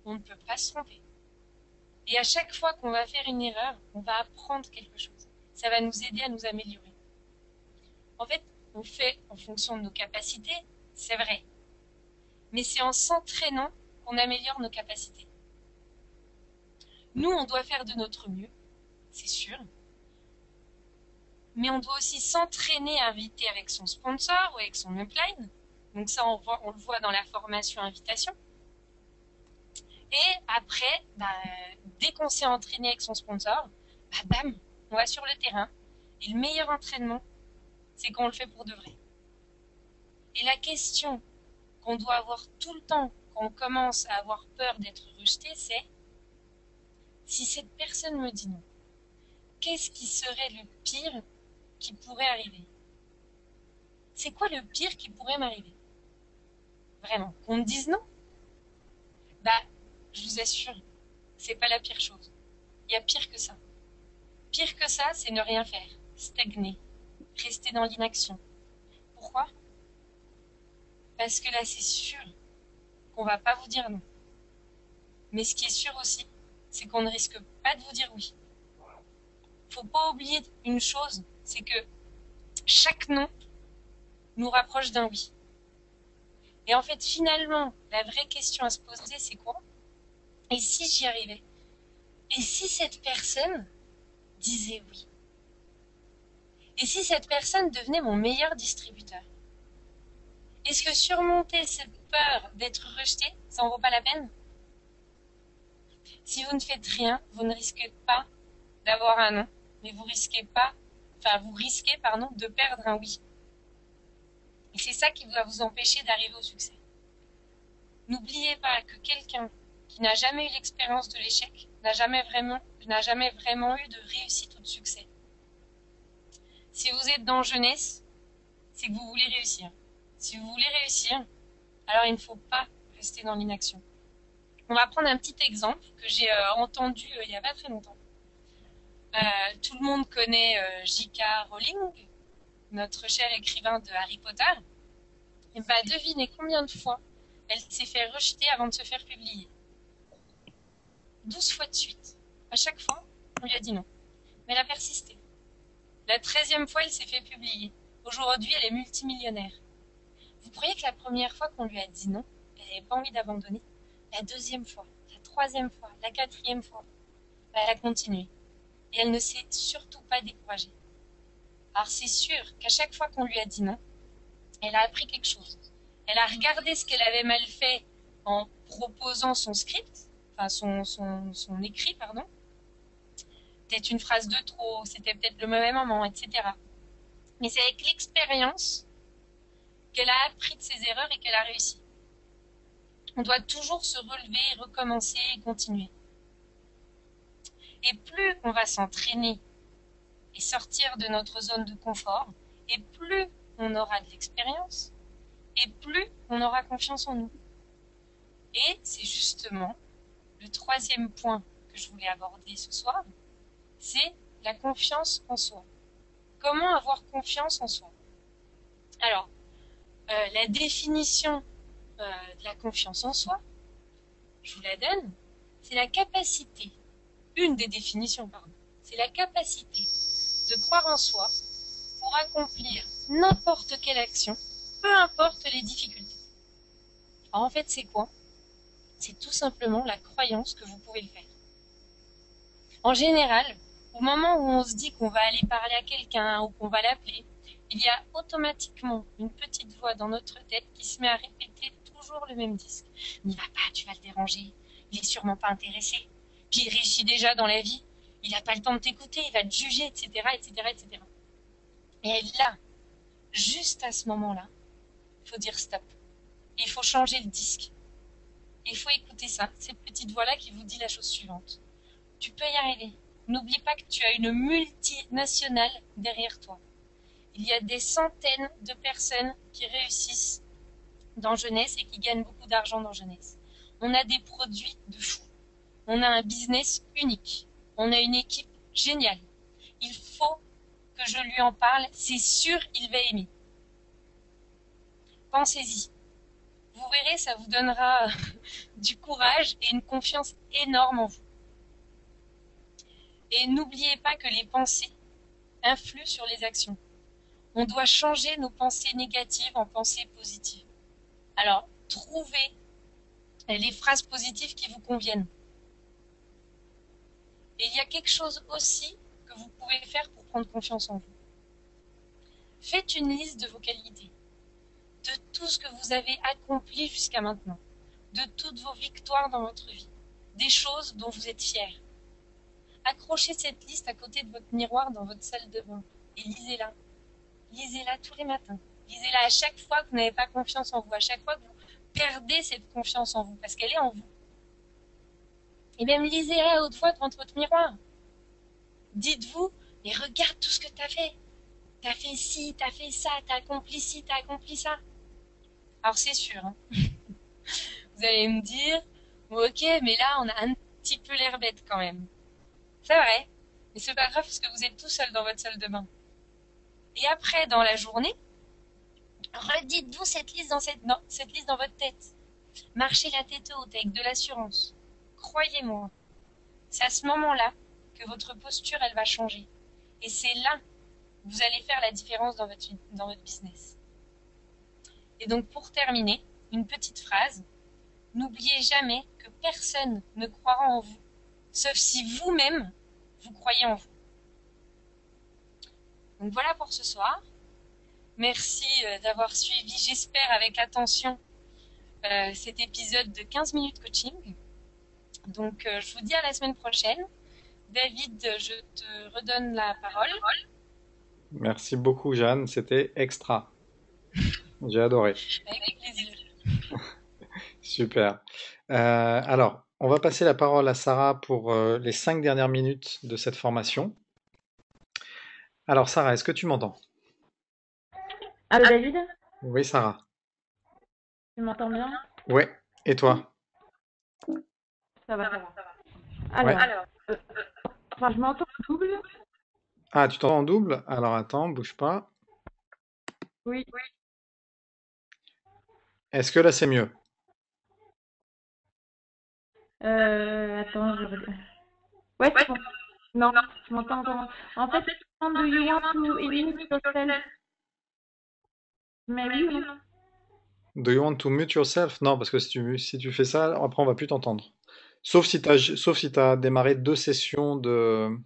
S2: on ne peut pas se tromper. Et à chaque fois qu'on va faire une erreur, on va apprendre quelque chose. Ça va nous aider à nous améliorer. En fait, on fait en fonction de nos capacités, c'est vrai. Mais c'est en s'entraînant qu'on améliore nos capacités. Nous, on doit faire de notre mieux, c'est sûr. Mais on doit aussi s'entraîner à inviter avec son sponsor ou avec son upline. Donc ça, on le voit dans la formation invitation. Et après, dès qu'on s'est entraîné avec son sponsor, bam, on va sur le terrain. Et le meilleur entraînement, c'est qu'on le fait pour de vrai. Et la question qu'on doit avoir tout le temps quand on commence à avoir peur d'être rejeté, c'est si cette personne me dit non, qu'est-ce qui serait le pire qui pourrait arriver? C'est quoi le pire qui pourrait m'arriver? Vraiment, qu'on me dise non? Je vous assure, c'est pas la pire chose. Il y a pire que ça. Pire que ça, c'est ne rien faire, stagner, rester dans l'inaction. Pourquoi? Parce que là, c'est sûr qu'on va pas vous dire non. Mais ce qui est sûr aussi, c'est qu'on ne risque pas de vous dire oui. Faut pas oublier une chose, c'est que chaque non nous rapproche d'un oui. Et en fait, finalement, la vraie question à se poser, c'est quoi? Et si j'y arrivais? Et si cette personne disait oui? Et si cette personne devenait mon meilleur distributeur? Est-ce que surmonter cette peur d'être rejeté, ça en vaut pas la peine? Si vous ne faites rien, vous ne risquez pas d'avoir un non, mais vous risquez de perdre un oui. Et c'est ça qui va vous empêcher d'arriver au succès. N'oubliez pas que quelqu'un qui n'a jamais eu l'expérience de l'échec n'a jamais vraiment eu de réussite ou de succès. Si vous êtes dans jeunesse, c'est que vous voulez réussir. Si vous voulez réussir, alors il ne faut pas rester dans l'inaction. On va prendre un petit exemple que j'ai entendu il n'y a pas très longtemps. Tout le monde connaît J.K. Rowling, notre cher écrivain de Harry Potter. Et devinez combien de fois elle s'est fait rejeter avant de se faire publier. 12 fois de suite. À chaque fois, on lui a dit non. Mais elle a persisté. La 13e fois, elle s'est fait publier. Aujourd'hui, elle est multimillionnaire. Vous croyez que la première fois qu'on lui a dit non, elle n'avait pas envie d'abandonner, la deuxième fois, la troisième fois, la quatrième fois, bah, elle a continué. Et elle ne s'est surtout pas découragée. Alors c'est sûr qu'à chaque fois qu'on lui a dit non, elle a appris quelque chose. Elle a regardé ce qu'elle avait mal fait en proposant son script, enfin son écrit, pardon. Peut-être une phrase de trop, c'était peut-être le mauvais moment, etc. Mais c'est avec l'expérience qu'elle a appris de ses erreurs et qu'elle a réussi. On doit toujours se relever, recommencer et continuer. Et plus on va s'entraîner et sortir de notre zone de confort, et plus on aura de l'expérience, et plus on aura confiance en nous. Et c'est justement le troisième point que je voulais aborder ce soir, c'est la confiance en soi. Comment avoir confiance en soi? Alors, la définition de la confiance en soi, je vous la donne, c'est la capacité, une des définitions, pardon, c'est la capacité de croire en soi pour accomplir n'importe quelle action, peu importe les difficultés. Alors en fait, c'est quoi? C'est tout simplement la croyance que vous pouvez le faire. En général, au moment où on se dit qu'on va aller parler à quelqu'un ou qu'on va l'appeler, il y a automatiquement une petite voix dans notre tête qui se met à répéter toujours le même disque. N'y va pas, tu vas le déranger. Il est sûrement pas intéressé. Puis il réussit déjà dans la vie. Il n'a pas le temps de t'écouter, il va te juger, etc., etc., etc. Et là, juste à ce moment-là, il faut dire stop. Et il faut changer le disque. Et il faut écouter ça, cette petite voix-là qui vous dit la chose suivante. Tu peux y arriver. N'oublie pas que tu as une multinationale derrière toi. Il y a des centaines de personnes qui réussissent dans jeunesse et qui gagnent beaucoup d'argent dans jeunesse. On a des produits de fou. On a un business unique. On a une équipe géniale. Il faut que je lui en parle. C'est sûr, il va aimer. Pensez-y. Vous verrez, ça vous donnera du courage et une confiance énorme en vous. Et n'oubliez pas que les pensées influent sur les actions. On doit changer nos pensées négatives en pensées positives. Alors, trouvez les phrases positives qui vous conviennent. Et il y a quelque chose aussi que vous pouvez faire pour prendre confiance en vous. Faites une liste de vos qualités, de tout ce que vous avez accompli jusqu'à maintenant, de toutes vos victoires dans votre vie, des choses dont vous êtes fiers. Accrochez cette liste à côté de votre miroir dans votre salle de bain et lisez-la. Lisez-la tous les matins. Lisez-la à chaque fois que vous n'avez pas confiance en vous, à chaque fois que vous perdez cette confiance en vous, parce qu'elle est en vous. Et même lisez-la à haute voix devant votre miroir. Dites-vous, mais regarde tout ce que tu as fait. Tu as fait ci, tu as fait ça, tu as accompli ci, tu as accompli ça. Alors c'est sûr, hein. Vous allez me dire, bon, ok, mais là on a un petit peu l'air bête quand même. C'est vrai, mais c'est pas grave parce que vous êtes tout seul dans votre salle de bain. Et après, dans la journée, redites-vous cette liste cette liste dans votre tête. Marchez la tête haute avec de l'assurance. Croyez-moi, c'est à ce moment-là que votre posture, elle va changer. Et c'est là que vous allez faire la différence dans votre business. Et donc, pour terminer, une petite phrase. N'oubliez jamais que personne ne croira en vous, sauf si vous-même, vous croyez en vous. Donc voilà pour ce soir. Merci d'avoir suivi, j'espère, avec attention cet épisode de 15 minutes coaching. Donc, je vous dis à la semaine prochaine. David, je te redonne la parole.
S1: Merci beaucoup, Jeanne, c'était extra. J'ai adoré.
S2: Avec plaisir.
S1: Super. Alors, on va passer la parole à Sarah pour les 5 dernières minutes de cette formation. Alors, Sarah, est-ce que tu m'entends?
S3: Allô David,
S1: Oui, Sarah.
S3: tu m'entends bien?
S1: Ouais. Et toi?
S3: Ça va, ça va.
S1: Ouais.
S3: Alors, je m'entends en double?
S1: Ah, tu t'entends en double? Alors, attends, bouge pas.
S3: Oui.
S1: Est-ce que là, c'est mieux?
S3: Attends, ouais, c'est bon. Non, je m'entends. En fait, do you want to image yourself? Mais oui ou non?
S1: Do you want to mute yourself? Non, parce que si tu fais ça, après on va plus t'entendre. Sauf si t'as démarré 2 sessions de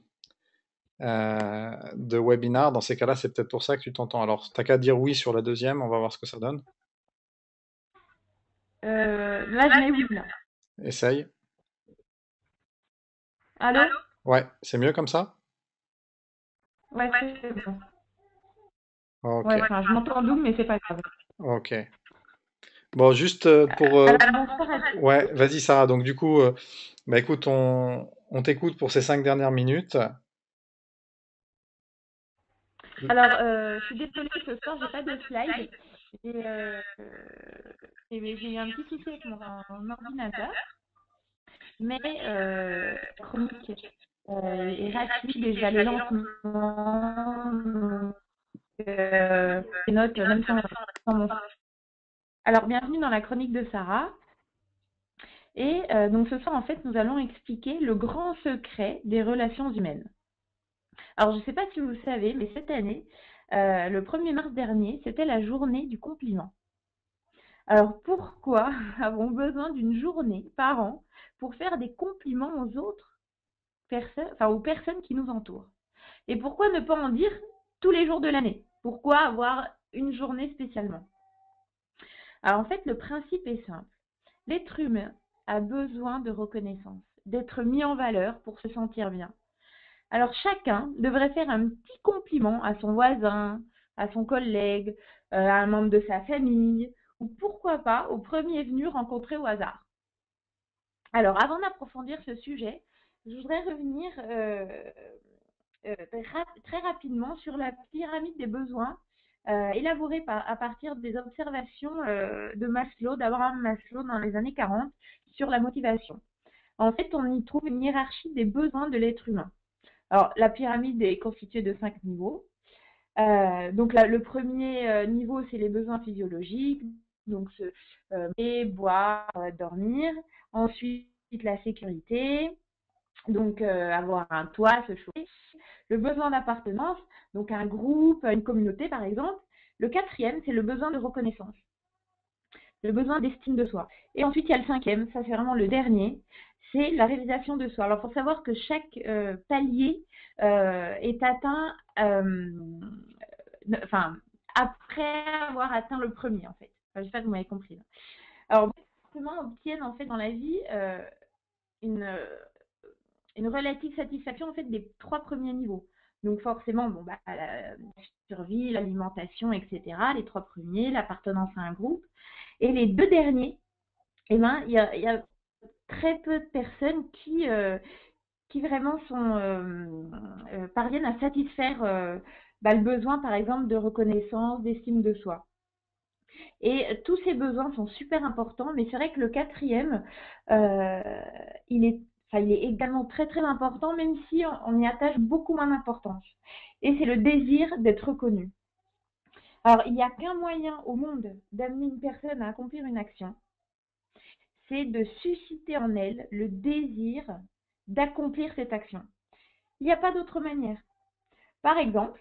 S1: webinar. Dans ces cas-là, c'est peut-être pour ça que tu t'entends. Alors, t'as qu'à dire oui sur la deuxième, on va voir ce que ça donne.
S3: Là, je mets oui, là.
S1: Essaye.
S3: Allô?
S1: Ouais, c'est mieux comme ça?
S3: Ouais, c'est bon.
S1: Ok,
S3: Ouais, enfin, je m'entends double, mais c'est pas grave.
S1: ok. Bon, juste pour...
S3: Alors, bonsoir à tous.
S1: Ouais, vas-y Sarah. Donc du coup, bah écoute, on t'écoute pour ces 5 dernières minutes.
S3: Alors, je suis désolée, ce soir, j'ai pas de slide. Et, j'ai eu un petit souci avec mon ordinateur. Mais la chronique est rapide et j'allais lentement. Donc, les notes, même sans mon... Alors, bienvenue dans la chronique de Sarah. Et donc, ce soir, en fait, nous allons expliquer le grand secret des relations humaines. Alors, je ne sais pas si vous le savez, mais cette année, le 1er mars dernier, c'était la journée du compliment. Alors, pourquoi avons-nous besoin d'une journée par an pour faire des compliments aux autres personnes, enfin aux personnes qui nous entourent? Et pourquoi ne pas en dire tous les jours de l'année? Pourquoi avoir une journée spécialement? Alors, en fait, le principe est simple. L'être humain a besoin de reconnaissance, d'être mis en valeur pour se sentir bien. Alors chacun devrait faire un petit compliment à son voisin, à son collègue, à un membre de sa famille, ou pourquoi pas au premier venu rencontré au hasard. Alors avant d'approfondir ce sujet, je voudrais revenir très rapidement sur la pyramide des besoins élaborée à partir des observations de Maslow, d'Abraham Maslow dans les années 40 sur la motivation. En fait, on y trouve une hiérarchie des besoins de l'être humain. Alors, la pyramide est constituée de 5 niveaux. Donc, le premier niveau, c'est les besoins physiologiques, donc manger, boire, dormir. Ensuite, la sécurité, donc avoir un toit, se chauffer. Le besoin d'appartenance, donc un groupe, une communauté par exemple. Le quatrième, c'est le besoin de reconnaissance, le besoin d'estime de soi. Et ensuite, il y a le cinquième, ça c'est vraiment le dernier, c'est la réalisation de soi. Alors, il faut savoir que chaque palier est atteint après avoir atteint le premier, en fait. Enfin, j'espère que vous m'avez compris. Là. Alors, comment obtiennent, en fait, dans la vie une relative satisfaction, en fait, des 3 premiers niveaux. Donc, forcément, bon, bah, la survie, l'alimentation, etc., les 3 premiers, l'appartenance à un groupe. Et les 2 derniers, eh ben, il y a très peu de personnes qui vraiment parviennent à satisfaire le besoin, par exemple, de reconnaissance, d'estime de soi. Et tous ces besoins sont super importants, mais c'est vrai que le quatrième, il est également très très important, même si on y attache beaucoup moins d'importance. Et c'est le désir d'être reconnu. Alors, il n'y a qu'un moyen au monde d'amener une personne à accomplir une action, c'est de susciter en elle le désir d'accomplir cette action. Il n'y a pas d'autre manière. Par exemple,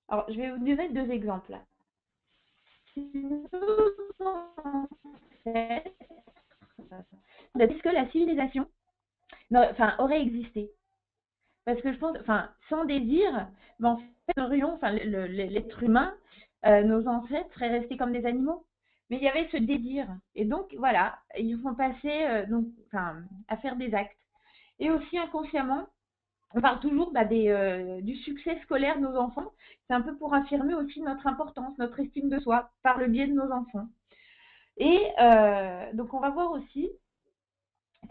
S3: alors je vais vous donner 2 exemples. Là. Est-ce que la civilisation aurait existé? Parce que je pense, sans désir, en fait, l'être humain, nos ancêtres seraient restés comme des animaux. Mais il y avait ce désir. Et donc, voilà, ils vont passer à faire des actes. Et aussi inconsciemment, on parle toujours du succès scolaire de nos enfants. C'est un peu pour affirmer aussi notre importance, notre estime de soi, par le biais de nos enfants. Et donc, on va voir aussi,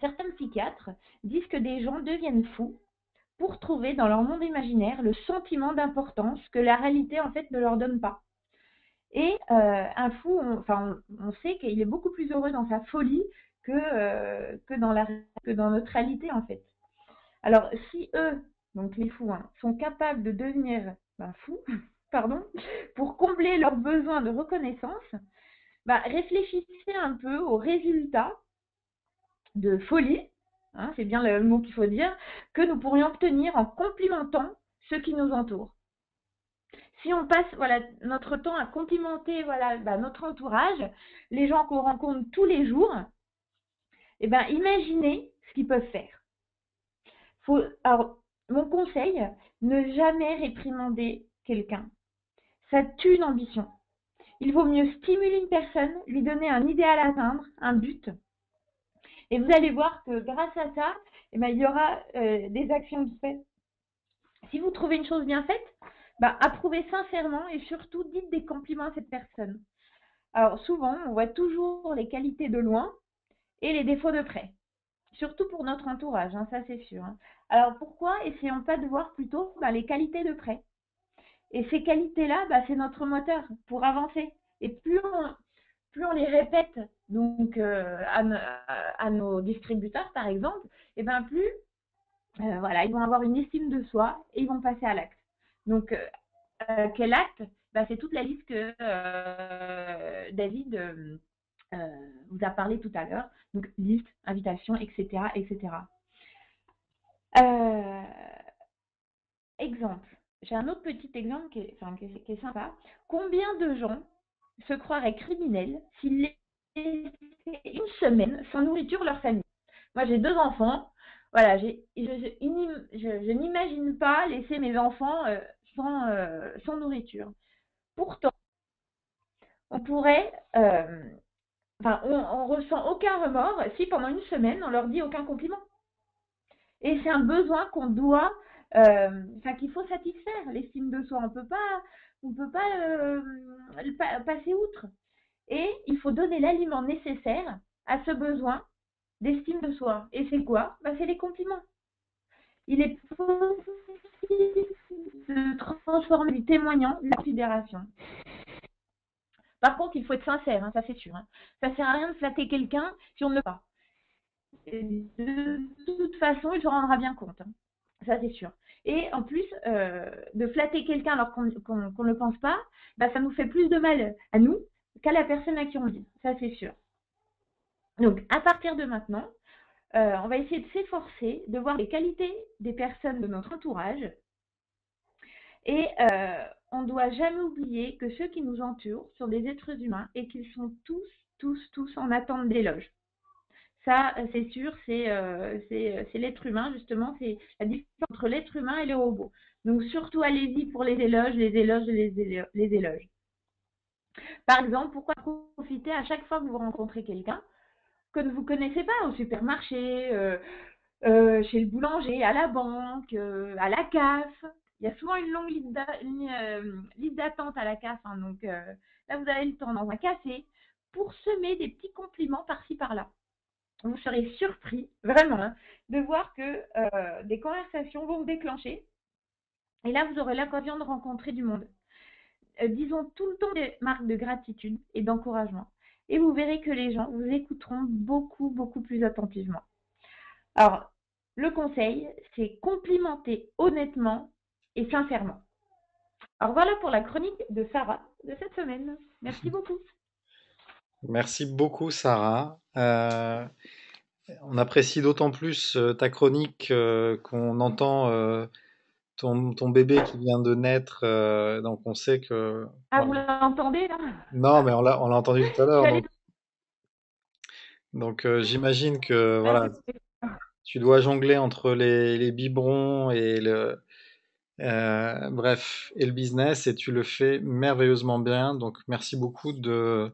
S3: certains psychiatres disent que des gens deviennent fous pour trouver dans leur monde imaginaire le sentiment d'importance que la réalité, en fait, ne leur donne pas. Et un fou, on sait qu'il est beaucoup plus heureux dans sa folie que dans notre réalité, en fait. Alors, si eux, donc les fous, sont capables de devenir fous, pour combler leurs besoins de reconnaissance, réfléchissez un peu aux résultats de folie, c'est bien le mot qu'il faut dire, que nous pourrions obtenir en complimentant ceux qui nous entourent. Si on passe voilà, notre temps à complimenter voilà, notre entourage, les gens qu'on rencontre tous les jours, eh ben, imaginez ce qu'ils peuvent faire. Alors, mon conseil, ne jamais réprimander quelqu'un. Ça tue l'ambition. Il vaut mieux stimuler une personne, lui donner un idéal à atteindre, un but. Et vous allez voir que grâce à ça, eh ben, il y aura des actions de fait. Si vous trouvez une chose bien faite, approuvez sincèrement et surtout dites des compliments à cette personne. Alors souvent, on voit toujours les qualités de loin et les défauts de près. Surtout pour notre entourage, hein, ça c'est sûr. Hein. Alors pourquoi essayons pas de voir plutôt les qualités de près. Et ces qualités-là, c'est notre moteur pour avancer. Et plus on les répète donc à nos distributeurs par exemple, et plus voilà, ils vont avoir une estime de soi et ils vont passer à l'acte. Donc quel acte? C'est toute la liste que David vous a parlé tout à l'heure. Donc liste, invitation, etc., etc. Exemple. J'ai un autre petit exemple qui est sympa. Combien de gens se croiraient criminels s'ils laissaient une semaine sans nourriture leur famille? Moi, j'ai 2 enfants. Voilà, je n'imagine pas laisser mes enfants sans nourriture. Pourtant, on pourrait, on ressent aucun remords si pendant une semaine, on leur dit aucun compliment. Et c'est un besoin qu'on doit, qu'il faut satisfaire, l'estime de soi. On peut pas passer outre. Et il faut donner l'aliment nécessaire à ce besoin d'estime de soi. Et c'est quoi? C'est les compliments. Il est possible de transformer du témoignant la considération. Par contre, il faut être sincère, hein, ça c'est sûr. Hein. Ça sert à rien de flatter quelqu'un si on ne le pas. Et de toute façon, il se rendra bien compte. Hein. Ça c'est sûr. Et en plus, de flatter quelqu'un alors qu'on ne le pense pas, ça nous fait plus de mal à nous qu'à la personne à qui on le dit. Ça c'est sûr. Donc, à partir de maintenant, on va essayer de s'efforcer de voir les qualités des personnes de notre entourage. Et on ne doit jamais oublier que ceux qui nous entourent sont des êtres humains et qu'ils sont tous en attente d'éloges. Ça, c'est sûr, c'est l'être humain, justement, c'est la différence entre l'être humain et les robots. Donc, surtout, allez-y pour les éloges. Les éloges. Par exemple, pourquoi profiter à chaque fois que vous rencontrez quelqu'un que ne vous connaissez pas, au supermarché, chez le boulanger, à la banque, à la CAF. Il y a souvent une longue liste d'attente à la CAF. Hein, donc là, vous avez le temps dans un café pour semer des petits compliments par-ci, par-là. Vous serez surpris, vraiment, hein, de voir que des conversations vont se déclencher. Et là, vous aurez l'occasion de rencontrer du monde. Disons tout le temps des marques de gratitude et d'encouragement. Et vous verrez que les gens vous écouteront beaucoup plus attentivement. Alors, le conseil, c'est complimenter honnêtement et sincèrement. Alors voilà pour la chronique de Sarah de cette semaine. Merci beaucoup.
S1: Merci beaucoup, Sarah. On apprécie d'autant plus ta chronique qu'on entend ton bébé qui vient de naître, donc on sait que...
S3: Ah,
S1: voilà.
S3: vous l'entendez là?
S1: Non, mais on l'a entendu tout à
S3: Je
S1: l'heure,
S3: suis allée...
S1: donc j'imagine que
S3: Ah,
S1: voilà, tu dois jongler entre les biberons et bref, et le business, et tu le fais merveilleusement bien. Donc merci beaucoup de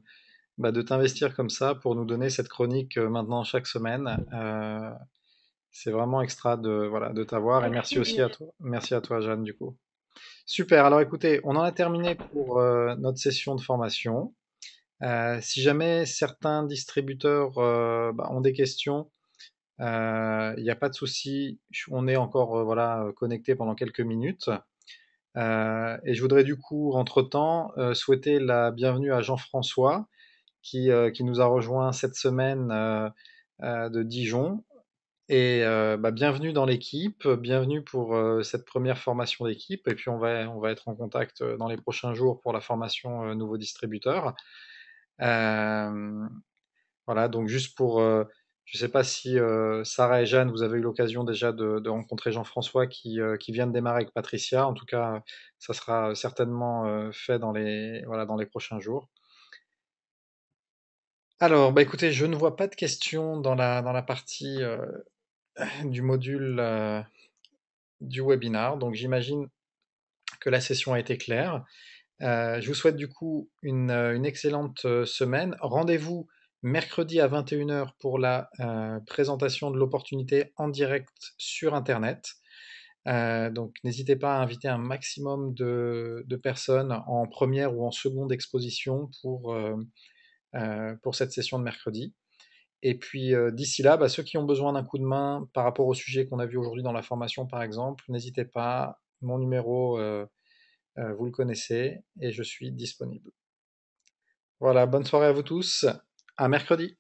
S1: t'investir comme ça pour nous donner cette chronique maintenant chaque semaine. C'est vraiment extra de t'avoir, et
S3: avec
S1: merci aussi
S3: plaisir.
S1: à toi. Merci à toi, Jeanne, du coup. Super. Alors écoutez, on en a terminé pour notre session de formation. Si jamais certains distributeurs ont des questions, il n'y a pas de souci. On est encore connecté pendant quelques minutes. Et je voudrais du coup, entre-temps, souhaiter la bienvenue à Jean-François qui nous a rejoint cette semaine de Dijon. Et bienvenue dans l'équipe, bienvenue pour cette première formation d'équipe. Et puis on va être en contact dans les prochains jours pour la formation nouveau distributeur. Voilà, donc Je ne sais pas si Sarah et Jeanne, vous avez eu l'occasion déjà de rencontrer Jean-François qui vient de démarrer avec Patricia. En tout cas, ça sera certainement fait voilà, dans les prochains jours. Alors, bah écoutez, je ne vois pas de questions dans la partie du module du webinar, donc j'imagine que la session a été claire. Je vous souhaite du coup une excellente semaine. Rendez-vous mercredi à 21h pour la présentation de l'opportunité en direct sur Internet. Donc n'hésitez pas à inviter un maximum de personnes en première ou en seconde exposition pour cette session de mercredi. Et puis d'ici là, bah, ceux qui ont besoin d'un coup de main par rapport au sujet qu'on a vu aujourd'hui dans la formation par exemple, n'hésitez pas, mon numéro, vous le connaissez et je suis disponible. Voilà, bonne soirée à vous tous, à mercredi.